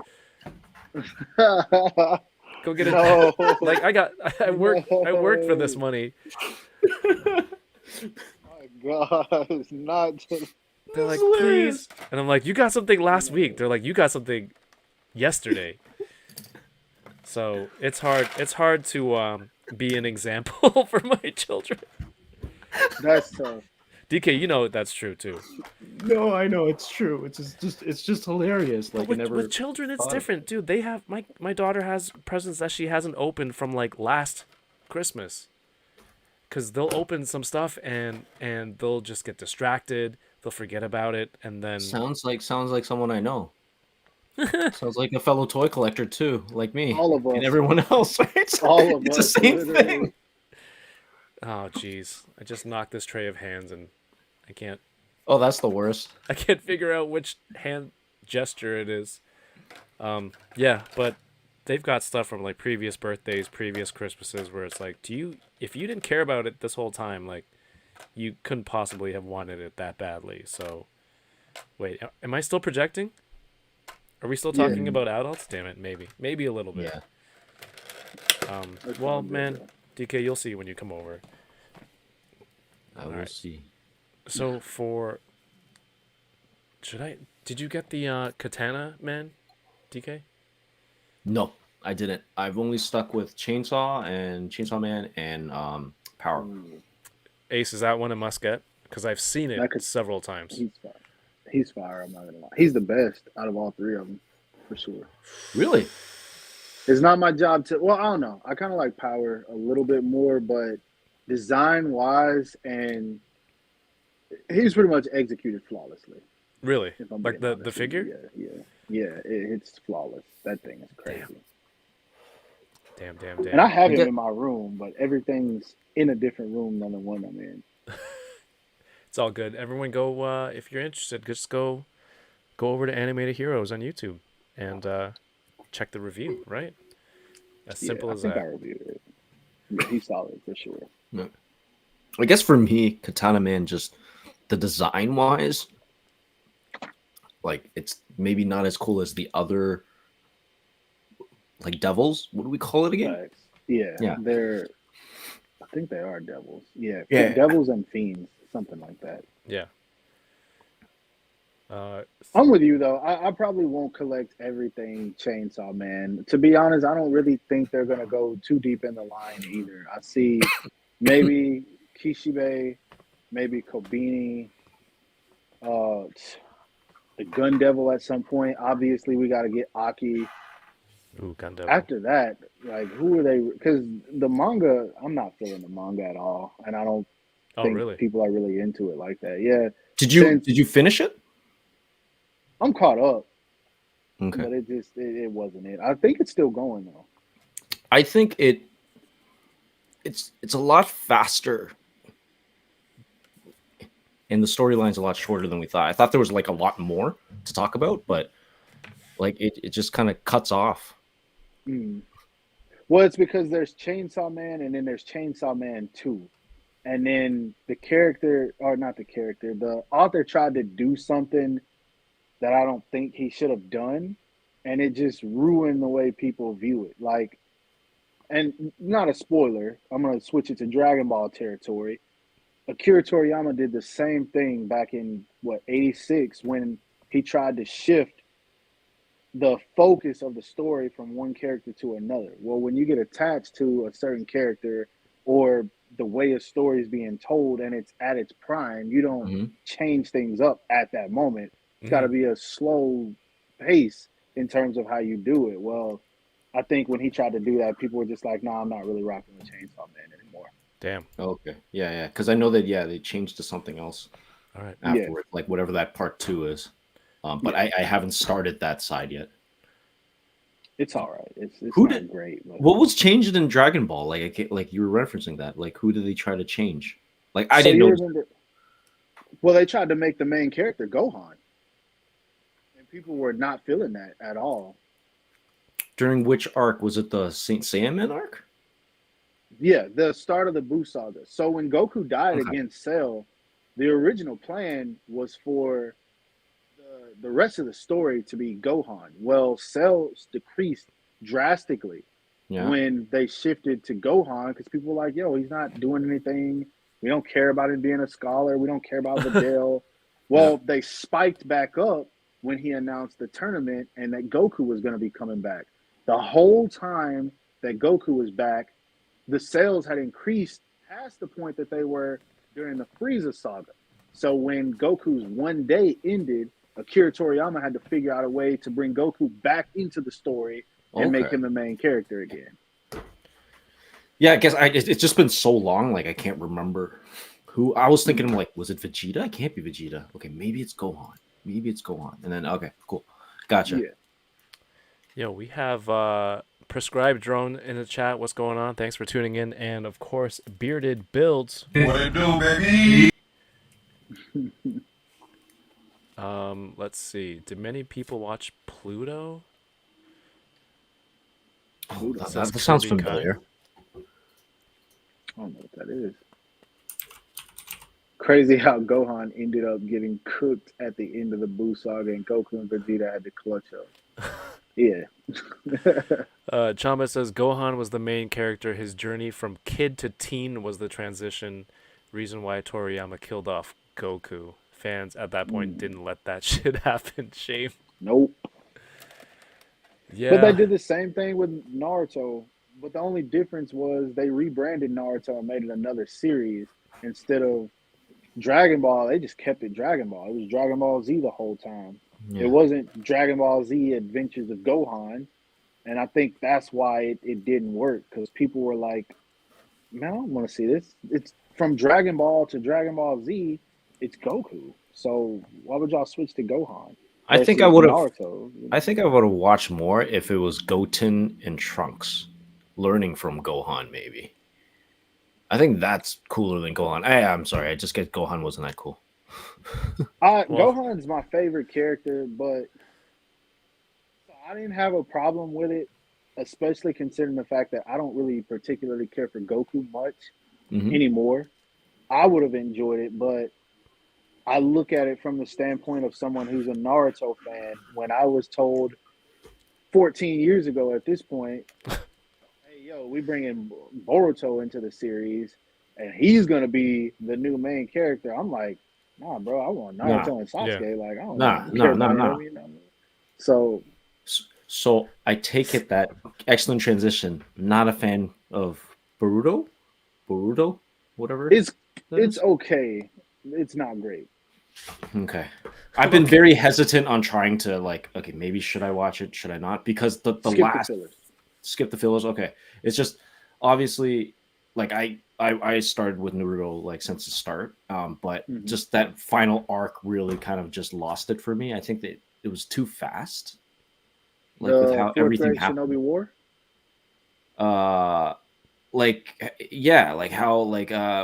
Go get it." No. Like I worked for this money. My God, it's not just... They're like, hilarious. "Please," and I'm like, "You got something last week." They're like, "You got something yesterday." So it's hard. It's hard to be an example for my children. That's tough. DK, you know that's true too. No, I know it's true. It's just hilarious. Like But I never. with children, it's thought of different, dude. They have my daughter has presents that she hasn't opened from like last Christmas. Cause they'll open some stuff and they'll just get distracted. They'll forget about it, and then Sounds like someone I know. Sounds like a fellow toy collector too, like me All of and us. everyone else. Right? All of It's us, the same literally. thing. oh jeez, I just knocked this tray of hands and I can't Oh, that's the worst. figure out which hand gesture it is. Yeah, but they've got stuff from like previous birthdays, previous Christmases where it's like, if you didn't care about it this whole time, like you couldn't possibly have wanted it that badly. So wait, am I still projecting? Are we still talking about adults? Damn it, maybe a little bit. Yeah, Well, man, DK, you'll see when you come over. I will Alright. see. So did you get the katana man, DK? No, I didn't. I've only stuck with Chainsaw and Chainsaw Man and Power. Ace, is that one a must get? Because I've seen it That could- several times. He's fire. He's fire. I'm not gonna lie. He's the best out of all three of them, for sure. Really? It's not my job to. Well, I don't know. I kind of like Power a little bit more, but design wise, and he's pretty much executed flawlessly. Really? If I'm Like being the honest with figure? you. Yeah. It's flawless. That thing is crazy. Damn. And I have him get- in my room, but everything's in a different room than the one I'm in. It's all good. Everyone go if you're interested, just go over to Animated Heroes on YouTube and check the review, right? As simple I as think I that. reviewed it. Yeah, he's solid for sure. I guess for me, Katana Man, just the design wise, like it's maybe not as cool as the other, like devils. What do we call it again? Facts. Yeah, Yeah. I think they are devils. Yeah, Yeah. devils and fiends, something like that. Yeah. I'm with you though. I probably won't collect everything Chainsaw Man. To be honest, I don't really think they're gonna go too deep in the line either. I see maybe Kishibe, maybe Kobini, the Gun Devil at some point. Obviously, we got to get Aki. Ooh, Gundam. After that, like who are they? Because the manga, I'm not feeling the manga at all, and I don't Oh, think really? people are really into it like that. Yeah, Did you Since- did you finish it? I'm caught up, Okay. but it wasn't it. I think it's still going though. I think it's a lot faster. And the storyline's a lot shorter than we thought. I thought there was like a lot more to talk about, but like it just kind of cuts off. Mm. Well, it's because there's Chainsaw Man and then there's Chainsaw Man 2. And then the character, or not the character, the author tried to do something that I don't think he should have done, and it just ruined the way people view it. Like, and not a spoiler, I'm gonna switch it to Dragon Ball territory. Akira Toriyama did the same thing back in what '86 when he tried to shift the focus of the story from one character to another. Well, when you get attached to a certain character or the way a story is being told and it's at its prime, you don't Hmm. change things up at that moment. It's got to Mhm. be a slow pace in terms of how you do it. Well, I think when he tried to do that, people were just like, "Nah, I'm not really rocking with Chainsaw Man anymore." Damn. Okay. Yeah, yeah. Because I know that they changed to something else All right. Yeah, afterward, like whatever that part 2 is. But yeah, I haven't started that side yet. it's all right. It's Who did not great, but what was changed in Dragon Ball? Like like you were referencing that. Like who did they try to change? Like I so didn't you notice remember? Well, they tried to make the main character Gohan, and people were not feeling that at all. during which arc was it, the Saint Saiyaman arc? Yeah, the start of the Buu saga. So when Goku died Okay. against Cell, the original plan was for the rest of the story to be Gohan. Well, Cell's decreased drastically Yeah. when they shifted to Gohan because people were like, "Yo, he's not doing anything. We don't care about him being a scholar. We don't care about Videl." Yeah. Well, they spiked back up when he announced the tournament and that Goku was going to be coming back. The whole time that Goku was back, the sales had increased past the point that they were during the Frieza saga. So when Goku's one day ended, Akira Toriyama had to figure out a way to bring Goku back into the story and make Okay. him the main character again. Yeah, I guess it's just been so long, like I can't remember who. I was thinking, like, was it Vegeta? It can't be Vegeta. Okay, maybe it's Gohan. Maybe it's Gohan. And then okay, cool, gotcha. Yeah. Yo, we have prescribed drone in the chat. What's going on? Thanks for tuning in, and of course, bearded builds. What it do, baby? Let's see. Did many people watch Pluto? Oh, Pluto. Says that sounds Kirby familiar. I don't know what that is. Crazy how Gohan ended up getting cooked at the end of the Buu saga and Goku and Vegeta had to clutch up. Yeah. Chamba says Gohan was the main character. His journey from kid to teen was the transition. Reason why Toriyama killed off Goku. Fans at that point didn't let that shit happen. Shame. Nope. Yeah. But they did the same thing with Naruto. But the only difference was they rebranded Naruto and made it another series instead of Dragon Ball. They just kept it Dragon Ball. It was Dragon Ball Z the whole time. Yeah. It wasn't Dragon Ball Z Adventures of Gohan. And I think that's why it didn't work because people were like, man, I don't want to see this. It's from Dragon Ball to Dragon Ball Z, it's Goku. So why would y'all switch to Gohan I think I versus would have. Naruto? I think I would have watched more if it was Goten and Trunks learning from Gohan. Maybe. I think that's cooler than Gohan. I'm sorry. I just get Gohan wasn't that cool. Well- Gohan's my favorite character, but I didn't have a problem with it, especially considering the fact that I don't really particularly care for Goku much Mhm. anymore. I would have enjoyed it, but I look at it from the standpoint of someone who's a Naruto fan. When I was told 14 years ago at this point, hey, yo, we bringing Boruto into the series, and he's going to be the new main character. I'm like, nah, bro, I want Naruto and Sasuke. Like, I don't care about him, you know? So, So I take it that excellent transition. Not a fan of Boruto, whatever. it's that is? okay. It's not great. Okay. I've been very hesitant on trying to okay, maybe should I watch it? Should I not? Because the Skip last the fillers. skip the fillers. Okay. It's just obviously like I started with Naruto like since the start. But Mhm. just that final arc really kind of just lost it for me. I think that it was too fast. Like with how Fourth everything grade happened. Shinobi War. Like how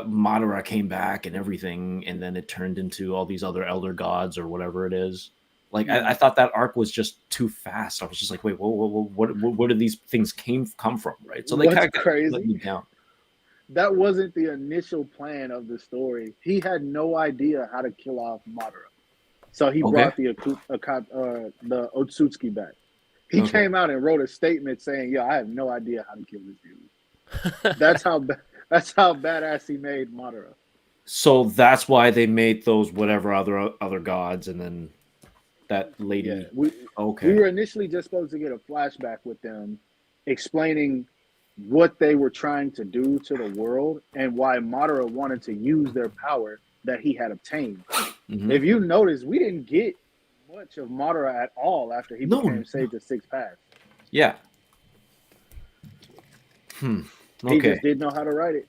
Madara came back and everything, and then it turned into all these other elder gods or whatever it is. Like I thought that arc was just too fast. I was just like, wait, whoa, what did these things come from, right? So they What's kind of crazy? let me down. That wasn't the initial plan of the story. He had no idea how to kill off Madara. So he Okay. brought the Otsutsuki back. He Okay. came out and wrote a statement saying, "Yo, I have no idea how to kill this dude." That's how badass he made Madara. So that's why they made those whatever other gods, and then that Yeah, lady. we Okay. were initially just supposed to get a flashback with them explaining what they were trying to do to the world and why Madara wanted to use their power that he had obtained. Hmm. If you notice, we didn't get much of Madara at all after he No. became Sage of Six Paths. Yeah. He Okay. just didn't know how to write it.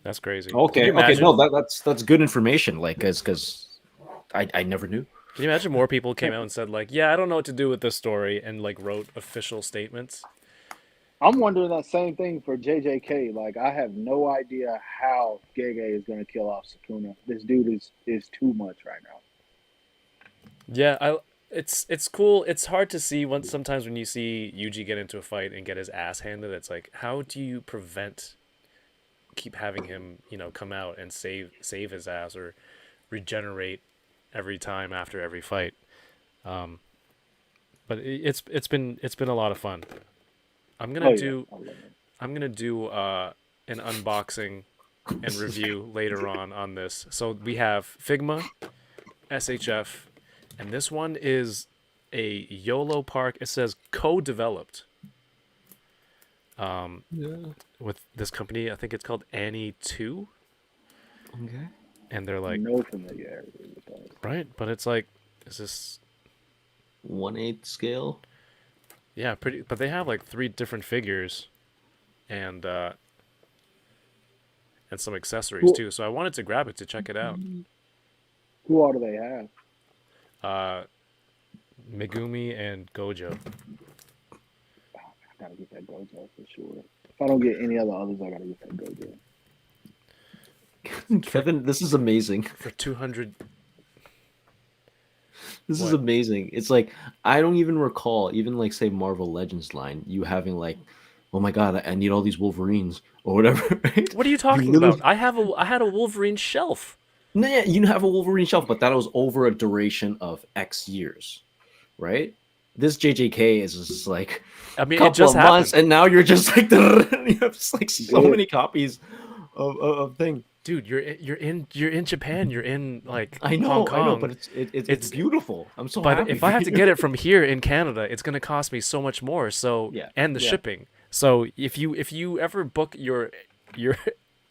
That's crazy. Can you Okay. Okay. imagine? No, that's good information. Like, because I never knew. Can you imagine more people came out and said like, "Yeah, I don't know what to do with this story," and like wrote official statements? I'm wondering that same thing for JJK. Like, I have no idea how Gege is going to kill off Sukuna. This dude is too much right now. Yeah, it's cool. It's hard to see once sometimes when you see Yuji get into a fight and get his ass handed. It's like, how do you keep having him, come out and save his ass or regenerate every time after every fight? But it's been a lot of fun. I'm Oh gonna yeah, do I love it. I'm gonna do an unboxing and review later on this. So we have Figma, SHF, and this one is a YOLO Park. It says co-developed Yeah. with this company. I think it's called Annie 2, Okay. and they're like, No familiarity with that. right, but it's like, is this 1/8 scale. yeah, pretty, but they have like 3 different figures and some accessories Who, too. So I wanted to grab it to check it out. who all do they have? Uh Megumi and Gojo. I gotta get that Gojo for sure. If I don't get any other others, I gotta get that Gojo. Kevin, this is amazing. For 200. This is What? amazing. It's like I don't even recall, even like say Marvel Legends line, you having like, oh my god, I need all these Wolverines or whatever. Right? What are you You talking about? literally, I had a Wolverine shelf. no, yeah, you have a Wolverine shelf, but that was over a duration of X years, right? This JJK is just like I a mean, it couple just of months, happened. and now you're just like you have just like so Good. many copies of thing. Dude, you're in Japan. You're in like I Hong know, Kong. but it's It's beautiful. I'm so but happy if for I have you. to get it from here in Canada, it's gonna cost me so much more. So Yeah, and the yeah. shipping. So if you ever book your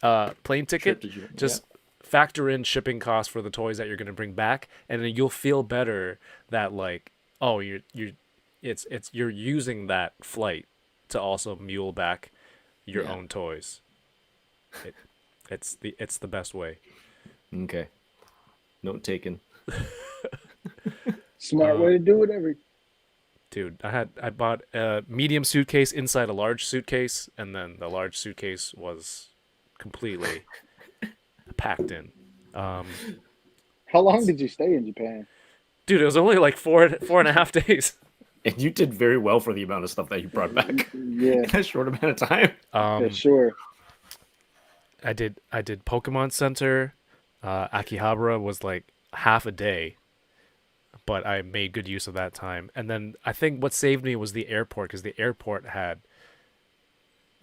plane Trip ticket, to Japan, just factor in shipping costs for the toys that you're gonna bring back, and then you'll feel better that like, oh, you're using that flight to also mule back your Yeah. own toys. It, it's the best way. Okay. Note taken. Smart way to do it. Dude, I bought a medium suitcase inside a large suitcase, and then the large suitcase was completely packed in. How long did you stay in Japan? Dude, it was only like 4.5 days. And you did very well for the amount of stuff that you brought back Yeah, in a short amount of time. for sure. I did Pokemon Center. Akihabara was like half a day, but I made good use of that time. And then I think what saved me was the airport, because the airport had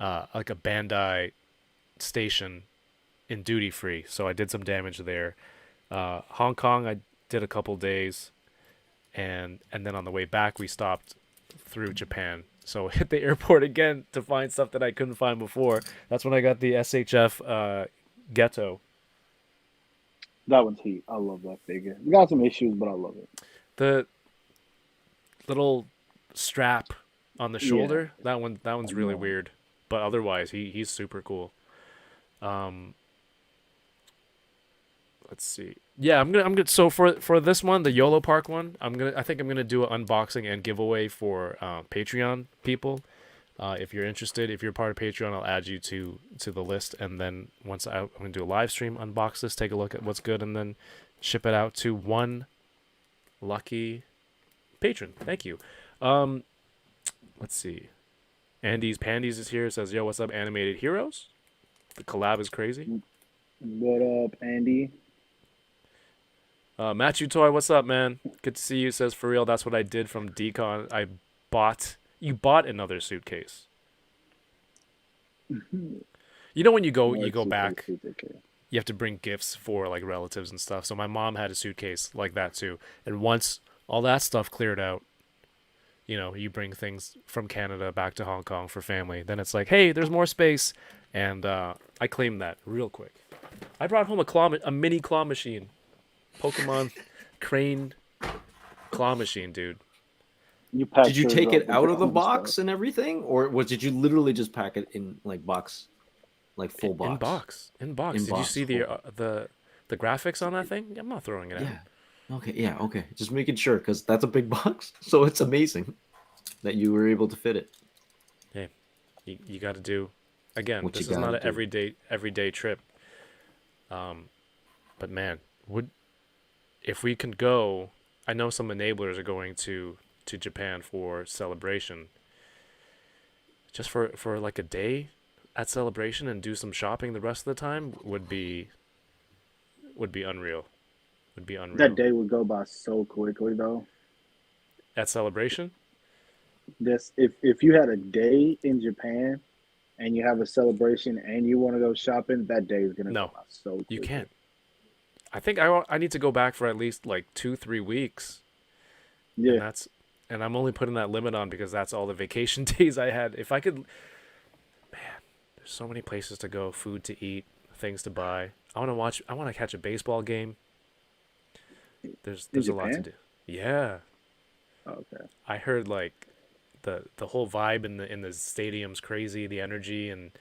like a Bandai station in duty free, so I did some damage there. Hong Kong, I did a couple days, and then on the way back we stopped through Japan. So hit the airport again to find stuff that I couldn't find before. That's when I got the SHF Ghetto. That one's heat. I love that figure. We got some issues, but I love it. The little strap on the Yeah. shoulder, that one's really know. weird, but otherwise he's super cool. Let's see. Yeah, I'm gonna so for this one, the YOLO Park one, I think I'm gonna do an unboxing and giveaway for Patreon people. If you're interested, if you're part of Patreon, I'll add you to the list, and then once I'm gonna do a live stream, unbox this, take a look at what's good, and then ship it out to one lucky patron. Thank you. Let's see. Andy's Pandies is here. Says, "Yo, what's up, animated heroes? The collab is crazy." What up, Andy? Matthew Toy, what's up, man? Good to see you. Says for real. That's what I did from Decon. You bought another suitcase. You know when you More go back, suitcases, okay. you have to bring gifts for like relatives and stuff. So my mom had a suitcase like that too. And once all that stuff cleared out, you bring things from Canada back to Hong Kong for family. Then it's like, hey, there's more space, and I claimed that real quick. I brought home a mini claw machine, Pokemon Crane claw machine, dude. You packed Did you yours take up it with out your of the own box stuff. and everything, or did you literally just pack it in like box, like full In box? box, in box. In Did you box, see full. the graphics on that thing? I'm not throwing it out. Yeah. Okay. Yeah. Okay. Just making sure because that's a big box, so it's amazing that you were able to fit it. Hey, you got to do. Again, What you this is gotta not an do. everyday trip. But man, would if we can go, I know some enablers are going to Japan for celebration. Just for like a day at celebration and do some shopping the rest of the time would be unreal. Would be That unreal. day would go by so quickly, though. At celebration? This if you had a day in Japan and you have a celebration and you want to go shopping, that day is gonna go No, by so you quickly. can't. I think I need to go back for at least like 2-3 weeks, and Yeah, I'm only putting that limit on because that's all the vacation days I had. If I could, there's so many places to go, food to eat, things to buy. I want to catch a baseball game. in There's a lot to Japan. do. Yeah, Okay. I heard like the whole vibe in the stadium's crazy, the energy, and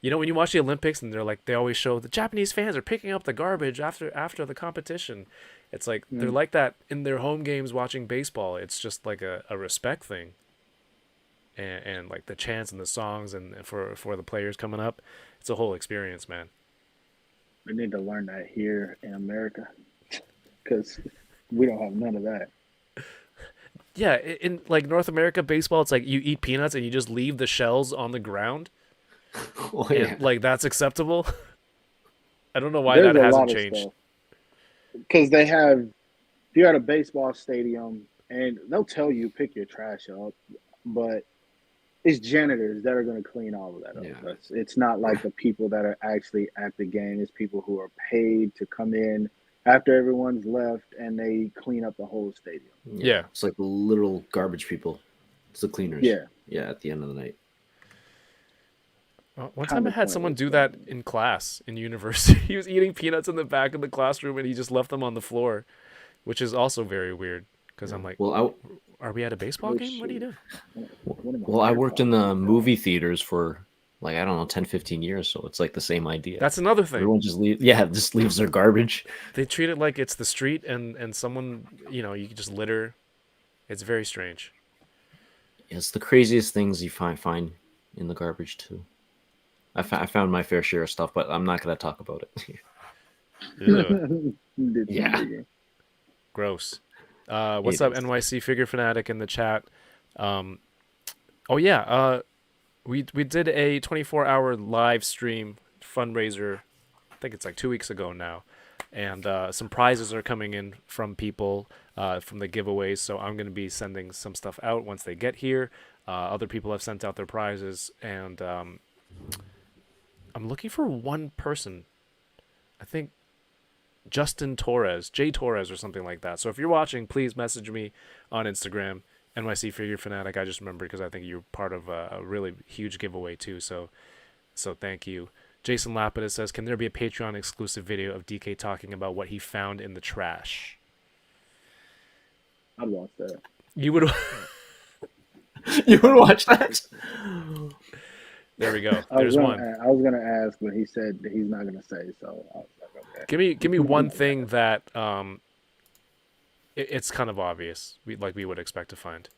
when you watch the Olympics and they always show the Japanese fans are picking up the garbage after the competition. It's like they're Mm. like that in their home games watching baseball. It's just like a respect thing. And like the chants and the songs and for the players coming up, it's a whole experience, man. We need to learn that here in America because we don't have none of that. Yeah, in like North America baseball, it's like you eat peanuts and you just leave the shells on the ground, Oh and yeah. like that's acceptable. I don't know why There's that a hasn't lot of changed. stuff because they have. If you're at a baseball stadium and they'll tell you pick your trash up, but it's janitors that are going to clean all of that up. Yeah. It's not like the people that are actually at the game. It's people who are paid to come in after everyone's left and they clean up the whole stadium. Yeah. Yeah. It's like literal garbage people. It's the cleaners. Yeah, Yeah. At the end of the night. One time kind I of had someone pointless, do but that in class in university. He was eating peanuts in the back of the classroom and he just left them on the floor, which is also very weird because Yeah. I'm like, Well, are we at a baseball oh game? What are you shoot, doing? one of my I worked in AirPods the just died. movie theaters for like I don't know 10, 15 years, so it's like the same idea. That's another thing. Everyone just leaves their garbage. They treat it like it's the street and someone, you can just litter. It's very strange. It's the craziest things you find in the garbage too. I found my fair share of stuff, but I'm not gonna talk about it. Ugh, Did some Yeah. digging. gross. What's It up, is. NYC Figure Fanatic in the chat? Um, oh yeah, we did a 24-hour live stream fundraiser. I think it's like 2 weeks ago now, and some prizes are coming in from people from the giveaways. So I'm gonna be sending some stuff out once they get here. Other people have sent out their prizes, and I'm looking for one person. I think Justin Torres, J Torres, or something like that. So if you're watching, please message me on Instagram, NYC Figure Fanatic. I just remembered because I think you're part of a really huge giveaway too. So thank you. Jason Lapidus says, "Can there be a Patreon exclusive video of DK talking about what he found in the trash?" I'd watch that. You would. You would watch that? There we go. There's one. I was gonna ask, but he said that he's not gonna say. So I was like, okay. Give me one thing that it's kind of obvious. We would expect to find.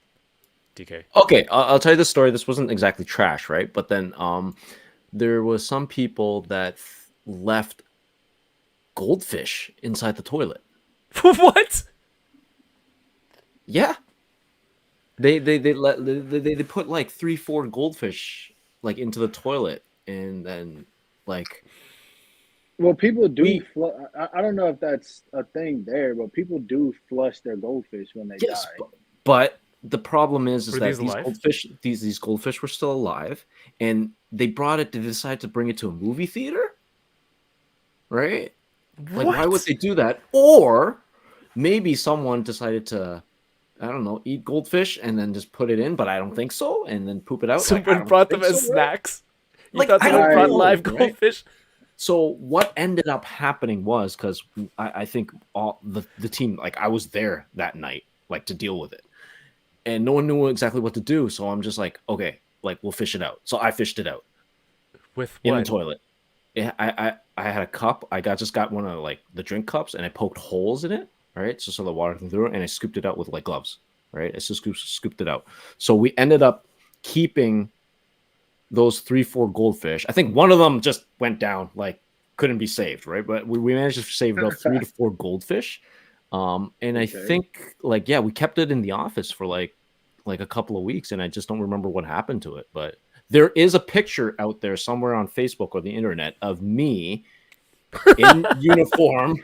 DK. Okay, I'll tell you the story. This wasn't exactly trash, right? But then there was some people that left goldfish inside the toilet. What? Yeah, they put like 3-4 goldfish like into the toilet, and then like Well, people do. We I don't know if that's a thing there, but people do flush their goldfish when they Yes, die. but the problem is Were that these alive? these goldfish were still alive, and they brought it to decide to bring it to a movie theater, right? Like, why would What? they do that? Or maybe someone decided to, I don't know, eat goldfish and then just put it in, but I don't think so, and then poop it out. Like, I Someone don't brought them think as so, right? snacks. You Like, thought I someone don't brought I know, live right? goldfish? So what ended up happening was because I think all the team, like I was there that night, like to deal with it, and no one knew exactly what to do. So I'm just like, okay, like we'll fish it out. So I fished it out With in the what? toilet. I had a cup. Just got one of like the drink cups, and I poked holes in it. All right, so the water can through it, and I scooped it out with like gloves. Right, I just scooped it out. So we ended up keeping those 3, 4 goldfish. I think one of them just went down, like couldn't be saved, right? But we managed to save about 3 to 4 goldfish. And I okay. think like yeah, we kept it in the office for like a couple of weeks, and I just don't remember what happened to it. But there is a picture out there somewhere on Facebook or the internet of me in uniform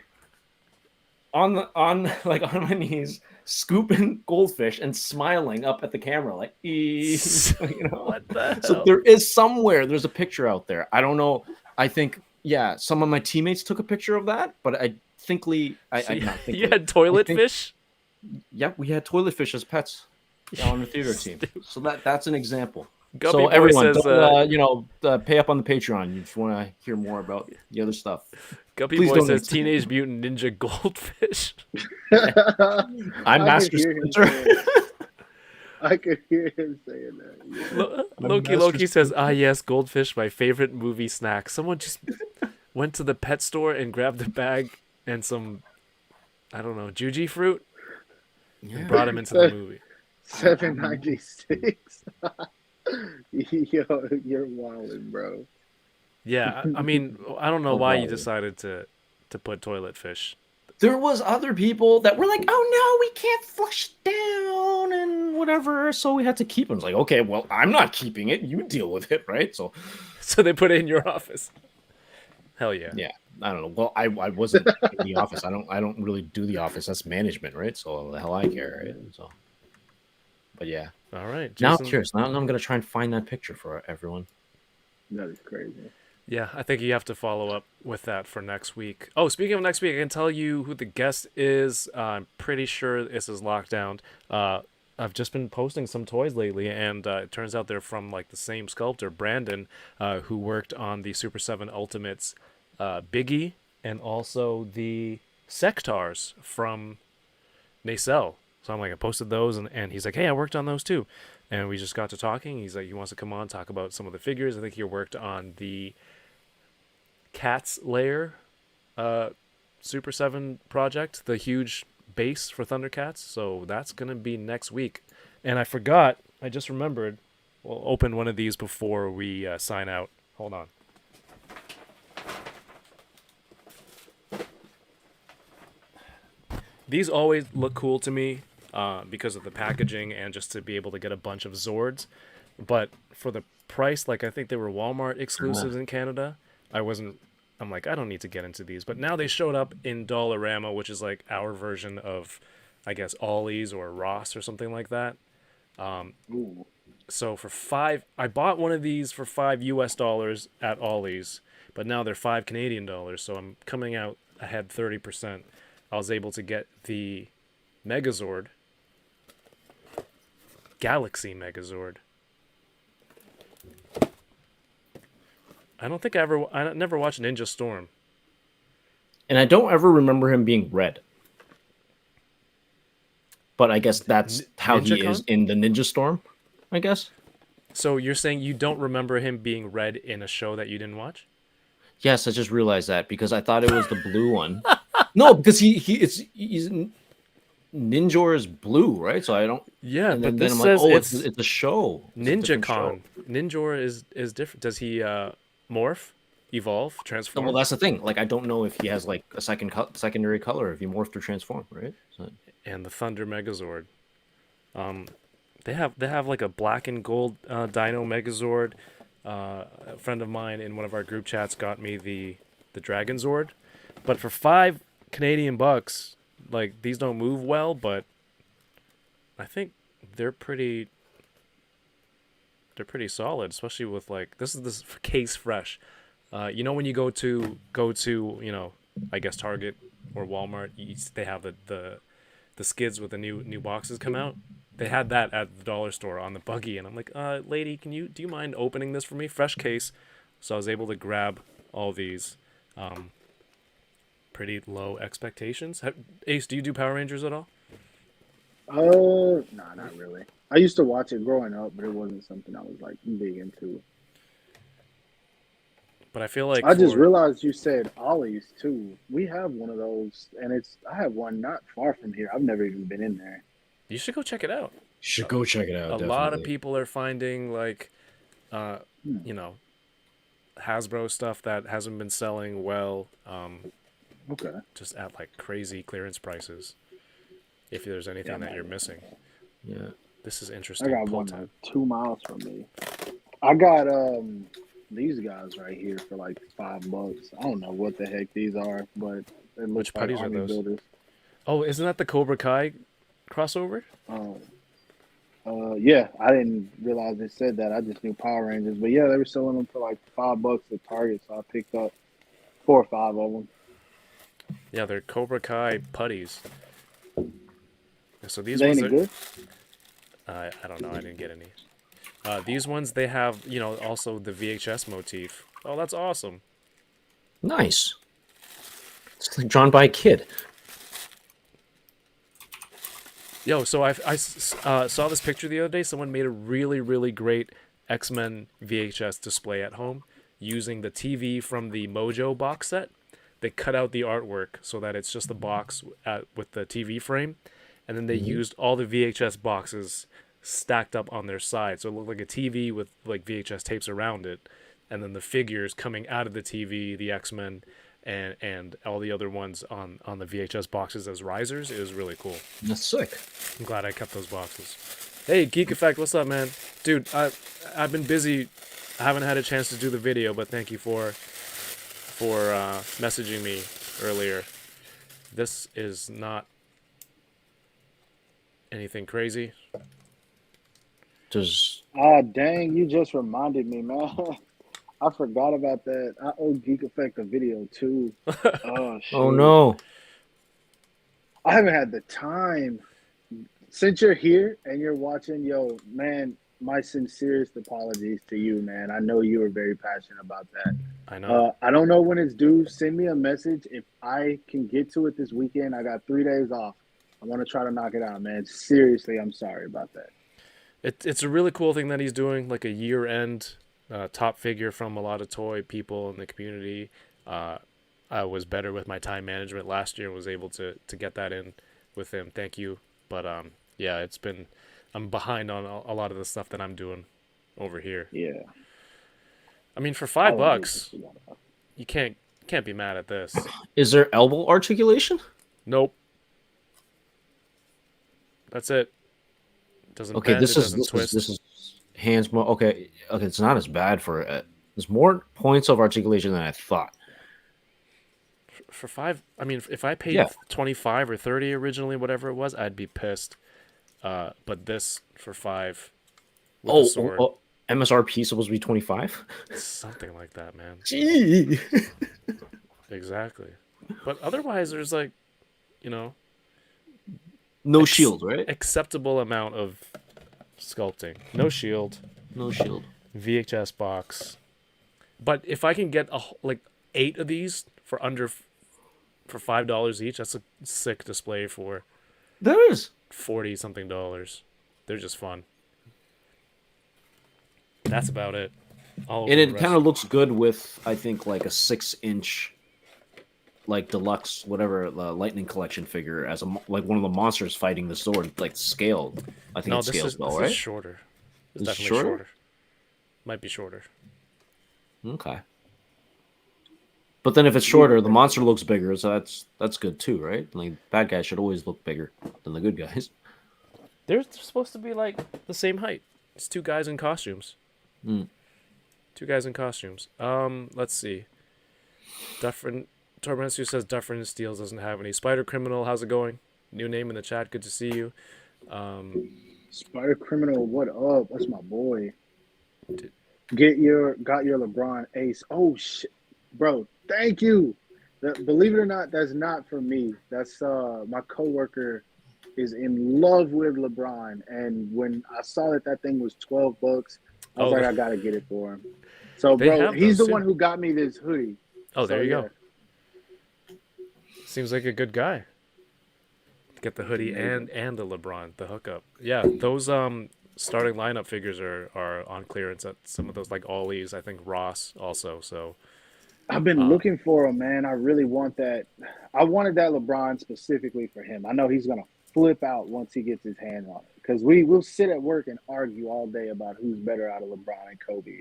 on like on my knees scooping goldfish and smiling up at the camera like What the so hell? there's a picture out there. I don't know. I think yeah, some of my teammates took a picture of that, but So I not you thinkly. had I toilet think fish? yeah, we had toilet fish as pets on the theater team. Stupid. So that's an example. Guppy So Boy everyone, says, don't pay up on the Patreon if you want to hear more about the other stuff. Guppy Please Boy says, donate. Teenage Mutant Ninja Goldfish. I'm I could Master hear him Splinter. saying. I could hear him saying that. Yeah. I'm Loki Master Loki says, Splinter. yes, goldfish, my favorite movie snack. Someone just went to the pet store and grabbed a bag and some, I don't know, juji fruit and Yeah. brought him into the movie. 796. Yo, you're wilding, bro. Yeah, I mean, I don't know Oh, why you wow. decided to put toilet fish. There was other people that were like, "Oh no, we can't flush down and whatever," so we had to keep them. It's like, okay, well, I'm not keeping it. You deal with it, right? So, So they put it in your office. Hell yeah. yeah, I don't know. Well, I wasn't in the office. I don't really do the office. That's management, right? So the hell I care, right? So, but yeah. All right, Now I'm Jason. curious. Now I'm gonna try and find that picture for everyone. That is crazy. Yeah, I think you have to follow up with that for next week. Oh, speaking of next week, I can tell you who the guest is. I'm pretty sure this is locked down. I've just been posting some toys lately, and it turns out they're from like the same sculptor, Brandon, who worked on the Super 7 Ultimates Biggie and also the Sectars from Nacelle. So I'm like, I posted those, and he's like, hey, I worked on those too. And we just got to talking. He's like, he wants to come on, talk about some of the figures. I think he worked on the Cat's Lair Super 7 project, the huge base for Thundercats. So that's going to be next week. And I forgot, I just remembered, we'll open one of these before we sign out. Hold on. These always look cool to me because of the packaging and just to be able to get a bunch of Zords. But for the price, like I think they were Walmart exclusives in Canada. I'm like, I don't need to get into these. But now they showed up in Dollarama, which is like our version of, I guess, Ollie's or Ross or something like that. Ooh. So for I bought one of these for $5 at Ollie's, but now they're $5 Canadian. So I'm coming out ahead 30%. I was able to get the Megazord, Galaxy Megazord. I don't think I never watched Ninja Storm. And I don't ever remember him being red. But I guess that's how he NinjaCon? is in the Ninja Storm, I guess. So you're saying you don't remember him being red in a show that you didn't watch? Yes, I just realized that because I thought it was the blue one. No, because he's Ninjor is blue, right? So I don't. Yeah, And but then this I'm like, says oh, it's it's a show. It's a different show. NinjaCon. Ninjor is different. Does he morph, evolve, No, transform? well, that's the thing. Like, I don't know if he has like a secondary color if he morphed or transformed, right? So, And the Thunder Megazord. They have like a black and gold Dino Megazord. A friend of mine in one of our group chats got me the the Dragon Zord. But for $5 Canadian, like these don't move well, but I think they're pretty solid, especially with like this case fresh. You know when you go to I guess Target or Walmart, they have the skids with the new boxes come out. They had that at the dollar store on the buggy, and I'm like, lady, do you mind opening this for me? Fresh case. So I was able to grab all these. Pretty low expectations. Ace, do you do Power Rangers at all? Nah, not really. I used to watch it growing up, but it wasn't something I was like big into. But I feel like I just realized you said Ollie's too. We have one of those, and I have one not far from here. I've never even been in there. you should go check it out. Should go check it out. A Definitely. lot of people are finding like, you know, Hasbro stuff that hasn't been selling well. Okay. Just at like crazy clearance prices. If there's anything that you're missing. Yeah. This is I interesting. got one like 2 miles from me. I got these guys right here for like $5. I don't know what the heck these are, but it looks Which like putties are army those? builders. Oh, isn't that the Cobra Kai crossover? Yeah, I didn't realize they said that. I just knew Power Rangers, but yeah, they were selling them for like $5 at Target, so I picked up 4 or 5 of them. Yeah, they're Cobra Kai putties. So these They ones any are good? I don't know. I didn't get any. These ones, they have, also the VHS motif. Oh, that's awesome. Nice. It's like drawn by a kid. Yo, so I saw this picture the other day. Someone made a really, really great X-Men VHS display at home using the TV from the Mojo box set. They cut out the artwork so that it's just the box with the TV frame. And then they used all the VHS boxes stacked up on their side. So it looked like a TV with like VHS tapes around it. And then the figures coming out of the TV, the X-Men, and all the other ones on the VHS boxes as risers. It was really cool. That's sick. I'm glad I kept those boxes. Hey, Geek Effect, what's up, man? Dude, I've been busy. I haven't had a chance to do the video, but thank you for messaging me earlier. This is not anything crazy. Dang, you just reminded me, man. I forgot about that. I owe Geek Effect a video too. Oh, shit. Oh no. I haven't had the time. Since you're here and you're watching, yo, man, my sincerest apologies to you, man. I know you were very passionate about that. I know. I don't know when it's due. Send me a message. If I can get to it this weekend, I got 3 days off. I want to try to knock it out, man. Seriously, I'm sorry about that. It's a really cool thing that he's doing, like a year-end top figure from a lot of toy people in the community. I was better with my time management last year and was able to get that in with him. Thank you. But yeah, I'm behind on a lot of the stuff that I'm doing over here. Yeah. I mean, for $5, you can't be mad at this. Is there elbow articulation? Nope. That's it. Doesn't Okay, bend, this it is doesn't twist. this is hands more. Okay, it's not as bad for there's more points of articulation than I thought. For $5, I mean, if I paid 25 or 30 originally, whatever it was, I'd be pissed. But this for $5 with a sword, MSRP supposed to be 25. something like that, man. Gee. Exactly. But otherwise, there's like, No shield, right? acceptable amount of sculpting. No shield. No shield. VHS box. But if I can get like 8 of these for $5 each, that's a sick display for There is 40 something dollars. They're just fun. That's about it. and it kind of looks good with, I think, like a 6-inch like deluxe whatever lightning collection figure as like one of the monsters fighting the sword, like scaled. I think it scales well, right? This is shorter. It's It's definitely shorter? shorter. Might be shorter. Okay. But then if it's shorter, the monster looks bigger, so that's good too, right? Like bad guys should always look bigger than the good guys. They're supposed to be like the same height. It's 2 guys in costumes. 2 guys in costumes. Let's see. Dufferin Tormensu says Dufferin Steels doesn't have any. Spider Criminal, how's it going? New name in the chat. Good to see you. Spider Criminal, what up? That's my boy. Did- Got your LeBron ace. Oh shit, bro. Thank you. Believe it or not, that's not for me. That's my coworker is in love with LeBron, and when I saw that thing was $12, I was Oh, like, I gotta get it for him. So, they bro, have he's those the one too. who got me this hoodie. Oh, So there you yeah, go. Seems like a good guy. Get the hoodie amazing. and the LeBron, the hookup. Yeah, those starting lineup figures are on clearance at some of those like Ollie's. I think Ross also. So I've been uh, looking for him, man. I really want that. I wanted that LeBron specifically for him. I know he's gonna flip out once he gets his hand on it because we will sit at work and argue all day about who's better out of LeBron and Kobe.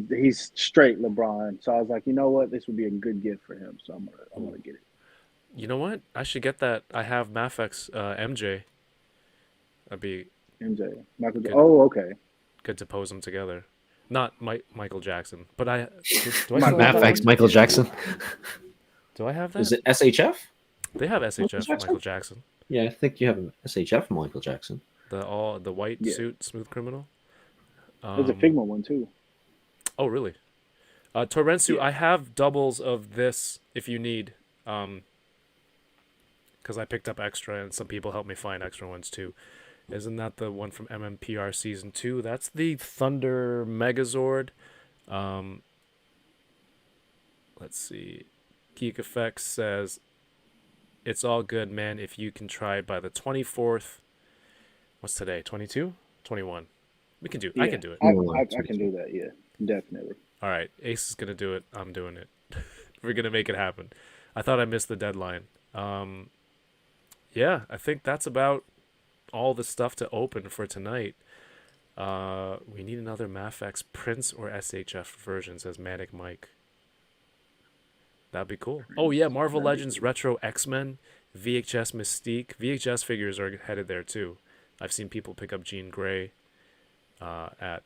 He's straight LeBron. So I was like, you know what, this would be a good gift for him. So I'm ooh, gonna get it. you know what? I should get that. I have Mafex MJ. That'd be MJ, Michael. good. Oh, okay. Good to pose them together. Not Michael Jackson, but do I still Michael have that Matt one? Michael Jackson. Do I have Is that? it SHF? They have Michael SHF Jackson? Michael Jackson. Yeah, I think you have an SHF Michael Jackson. The white Yeah, suit, smooth criminal. there's a Um. Figma one too. Oh, really? Torrensu, Yeah. I have doubles of this if you need. Because I picked up extra, and some people helped me find extra ones too. Isn't that the one from MMPR Season 2? That's the Thunder Megazord. Um, let's see. Geek Effects says, it's all good, man, if you can try by the 24th. What's today? 22? 21. I Yeah, can do it. I can do that. Yeah, definitely. All right. Ace is going to do it. I'm doing it. We're going to make it happen. I thought I missed the deadline. Yeah, I think that's about all the stuff to open for tonight. We need another Mafex Prince or SHF version, says Manic Mike. That'd be cool. Oh yeah, Marvel That'd be Legends cool. Retro X-Men, VHS Mystique. VHS figures are headed there too. I've seen people pick up Jean Grey at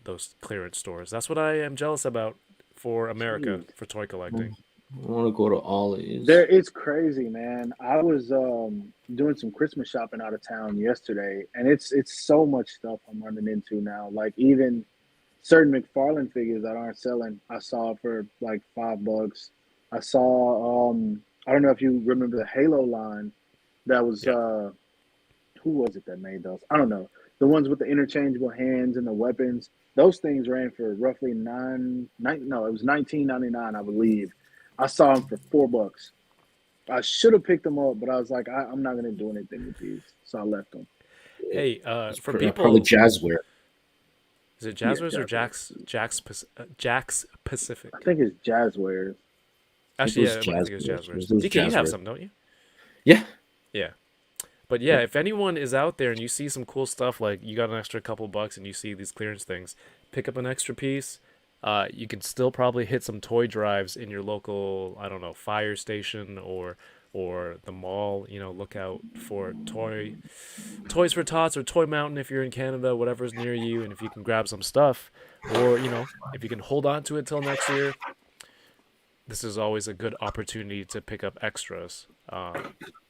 those clearance stores. That's what I am jealous about for America Jeez. for toy collecting. I want to go to Ollie's. It's crazy, man. I was doing some Christmas shopping out of town yesterday, and it's so much stuff I'm running into now. Like even certain McFarlane figures that aren't selling, I saw for like $5. I saw I don't know if you remember the Halo line that was Yep. who was it that made those? I don't know. The ones with the interchangeable hands and the weapons. Those things ran for roughly no, it was 19.99, I believe. I saw them for $4. I should have picked them up, but I was like, I'm not gonna do anything with these, so I left them. Hey, It's for probably people, Jazzware. is it Yeah, Jazzwares or Jazzwares. Jack's I Pacific? think it's Jazzwares. Actually, It was yeah, I think it was Jazzwares. Jazzwares. It was DK, you have Jazzwares. some, don't you? Yeah. Yeah. But yeah, if anyone is out there and you see some cool stuff, like you got an extra couple bucks and you see these clearance things, pick up an extra piece. You can still probably hit some toy drives in your local, I don't know, fire station or the mall. You know, look out for Toys for Tots or Toy Mountain if you're in Canada, whatever's near you, and if you can grab some stuff, or if you can hold on to it till next year, this is always a good opportunity to pick up extras.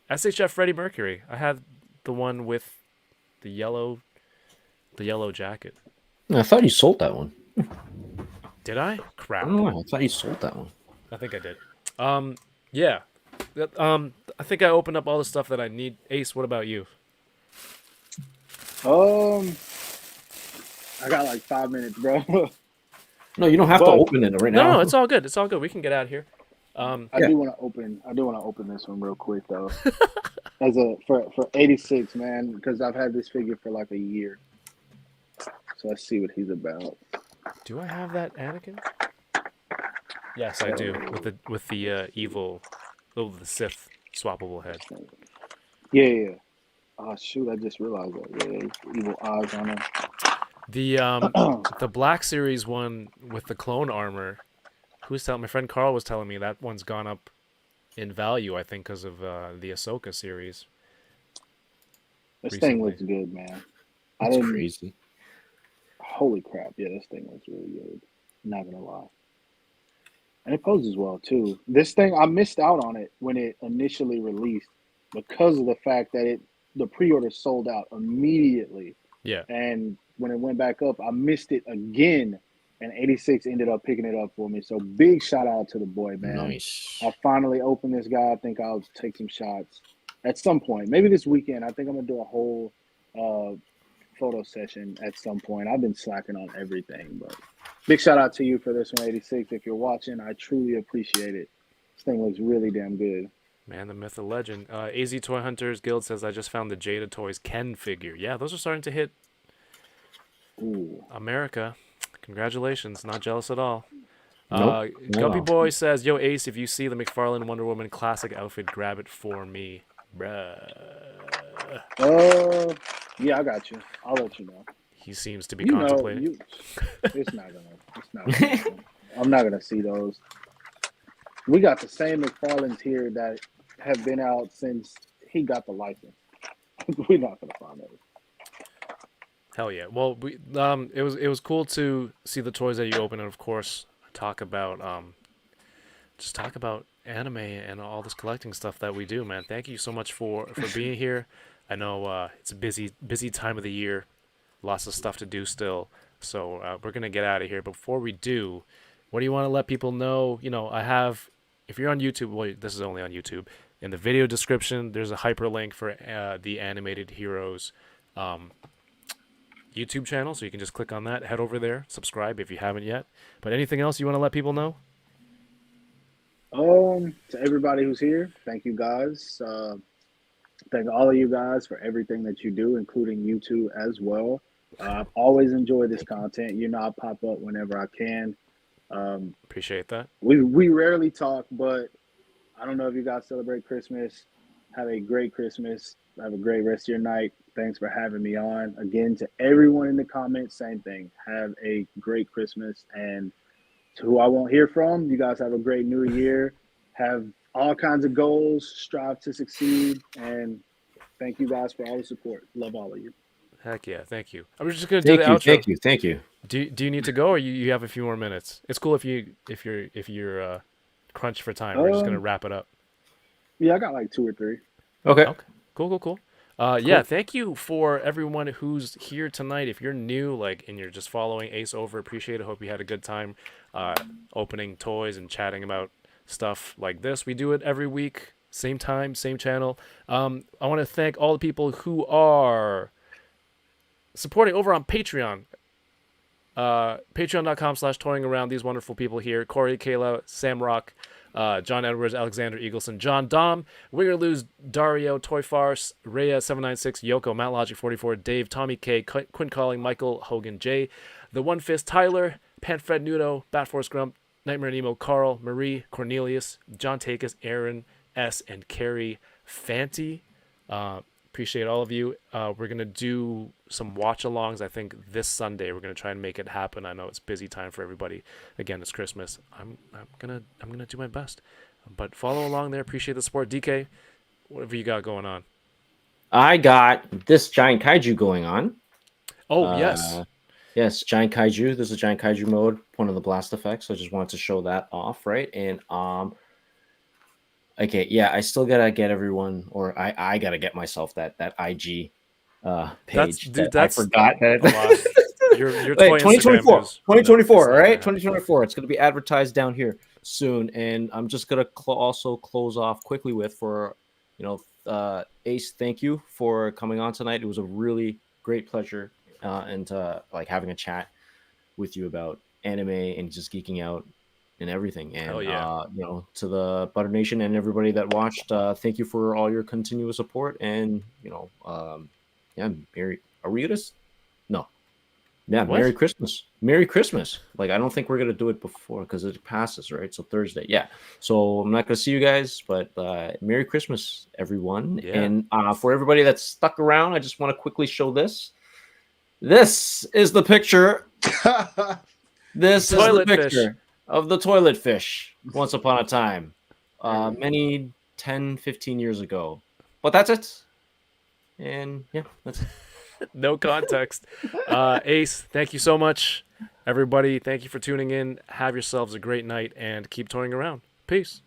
SHF Freddie Mercury. I had the one with the yellow jacket. I thought you sold that one. Did I? I Crap. don't know. I thought you sold that one. I think I did. Yeah. I think I opened up all the stuff that I need. Ace, what about you? I got like 5 minutes, bro. No, you don't have to But open it right No, now. it's all good. It's all good. We can get out of here. I Yeah. do want to open. I do want to open this one real quick though, as a for 86, man, because I've had this figure for like a year. So let's see what he's about. Do I have that Anakin? Yes, I do. With the evil, the Sith swappable head. Yeah. Oh shoot! I just realized that. Yeah, evil eyes on him. The Black Series one with the clone armor. My friend Carl was telling me that one's gone up in value. I think because of the Ahsoka series. This thing Recently. looks good, man. That's crazy. Holy crap! Yeah, this thing looks really good. Not gonna lie. And it poses well too. This thing I missed out on it when it initially released because of the fact that the pre-order sold out immediately. Yeah. And when it went back up, I missed it again. And 86 ended up picking it up for me. So big shout out to the boy, man. Nice. I finally opened this guy. I think I'll take some shots at some point. Maybe this weekend. I think I'm gonna do a whole photo session at some point. I've been slacking on everything, but big shout out to you for this one, 86. If you're watching, I truly appreciate it. This thing looks really damn good. Man, the myth, the legend. AZ Toy Hunters Guild says, I just found the Jada Toys Ken figure. Yeah, those are starting to hit Ooh. America. Congratulations. Not jealous at all. Nope. Guppy Boy says, Yo, Ace, if you see the McFarlane Wonder Woman classic outfit, grab it for me. Bruh. Yeah, I got you. I'll let you know. He seems to be You know, contemplating. it's not gonna. I'm not gonna see those. We got the same McFarlanes here that have been out since he got the license. We're not gonna find those. Hell yeah. Well, it was cool to see the toys that you open, and of course talk about just talk about anime and all this collecting stuff that we do, man. Thank you so much for being here. I know it's a busy time of the year, lots of stuff to do still, so we're gonna get out of here. Before we do, what do you want to let people know? You know, I have, if you're on YouTube, well, this is only on YouTube. In the video description, there's a hyperlink for the Animated Heroes YouTube channel, so you can just click on that, head over there, subscribe if you haven't yet. But anything else you want to let people know? To everybody who's here, thank you guys. Thank all of you guys for everything that you do, including you two as well. I've always enjoyed this content. You know, I pop up whenever I can. Appreciate that. We rarely talk, but I don't know if you guys celebrate Christmas. Have a great Christmas. Have a great rest of your night. Thanks for having me on. Again, to everyone in the comments, same thing. Have a great Christmas. And to who I won't hear from, you guys have a great new year. Have all kinds of goals. Strive to succeed. And thank you guys for all the support. Love all of you. Heck yeah, thank you. I was just gonna do the outro. Thank you. Do you need to go, or you have a few more minutes? It's cool if you're crunched for time. We're just gonna wrap it up. Yeah, I got like 2 or 3. Okay. Cool. Yeah, thank you for everyone who's here tonight. If you're new, and you're just following Ace over, appreciate it. Hope you had a good time opening toys and chatting about stuff like this. We do it every week, same time, same channel. I want to thank all the people who are supporting over on Patreon. Patreon.com/toyingaround. These wonderful people here: Corey, Kayla, Sam Rock, John Edwards, Alexander Eagleson, John Dom, Wiggerloos, Dario, Toy Farce, Rhea796, Yoko, Matt Logic 44, Dave, Tommy K, Quinn Calling, Michael, Hogan J, The One Fist, Tyler, Panfred Nudo, Batforce Grump, Nightmare Nemo, Carl, Marie, Cornelius, John Takis, Aaron S, and Carrie Fanti. Appreciate all of you. We're gonna do some watch-alongs. I think this Sunday we're gonna try and make it happen. I know it's busy time for everybody. Again, it's Christmas. I'm gonna do my best. But follow along there. Appreciate the support. DK, whatever you got going on. I got this giant kaiju going on. Oh yes. Yes, giant kaiju. This is giant kaiju mode. One of the blast effects. So I just wanted to show that off, right? And okay, yeah, I still gotta get everyone, or I gotta get myself that IG page. I forgot that. Your Wait, 2024, 2024, all right, 2024. 2024. It's gonna be advertised down here soon, and I'm just gonna also close off quickly with Ace. Thank you for coming on tonight. It was a really great pleasure, and having a chat with you about anime and just geeking out and everything. And to the Butter Nation and everybody that watched, thank you for all your continuous support. And Merry Christmas. Merry Christmas. I don't think we're gonna do it before because it passes, right? So Thursday, yeah. So I'm not gonna see you guys, but Merry Christmas, everyone. Yeah. And for everybody that's stuck around, I just want to quickly show this. This is the picture. This is the picture of the toilet fish once upon a time, many 10, 15 years ago. But that's it. And yeah, that's it. No context. Ace, thank you so much. Everybody, thank you for tuning in. Have yourselves a great night and keep touring around. Peace.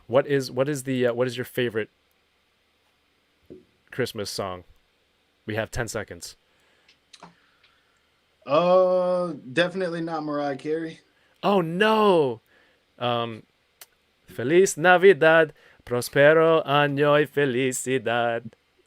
What is your favorite Christmas song? We have 10 seconds. Definitely not Mariah Carey. Oh no. Feliz Navidad, prospero año y felicidad.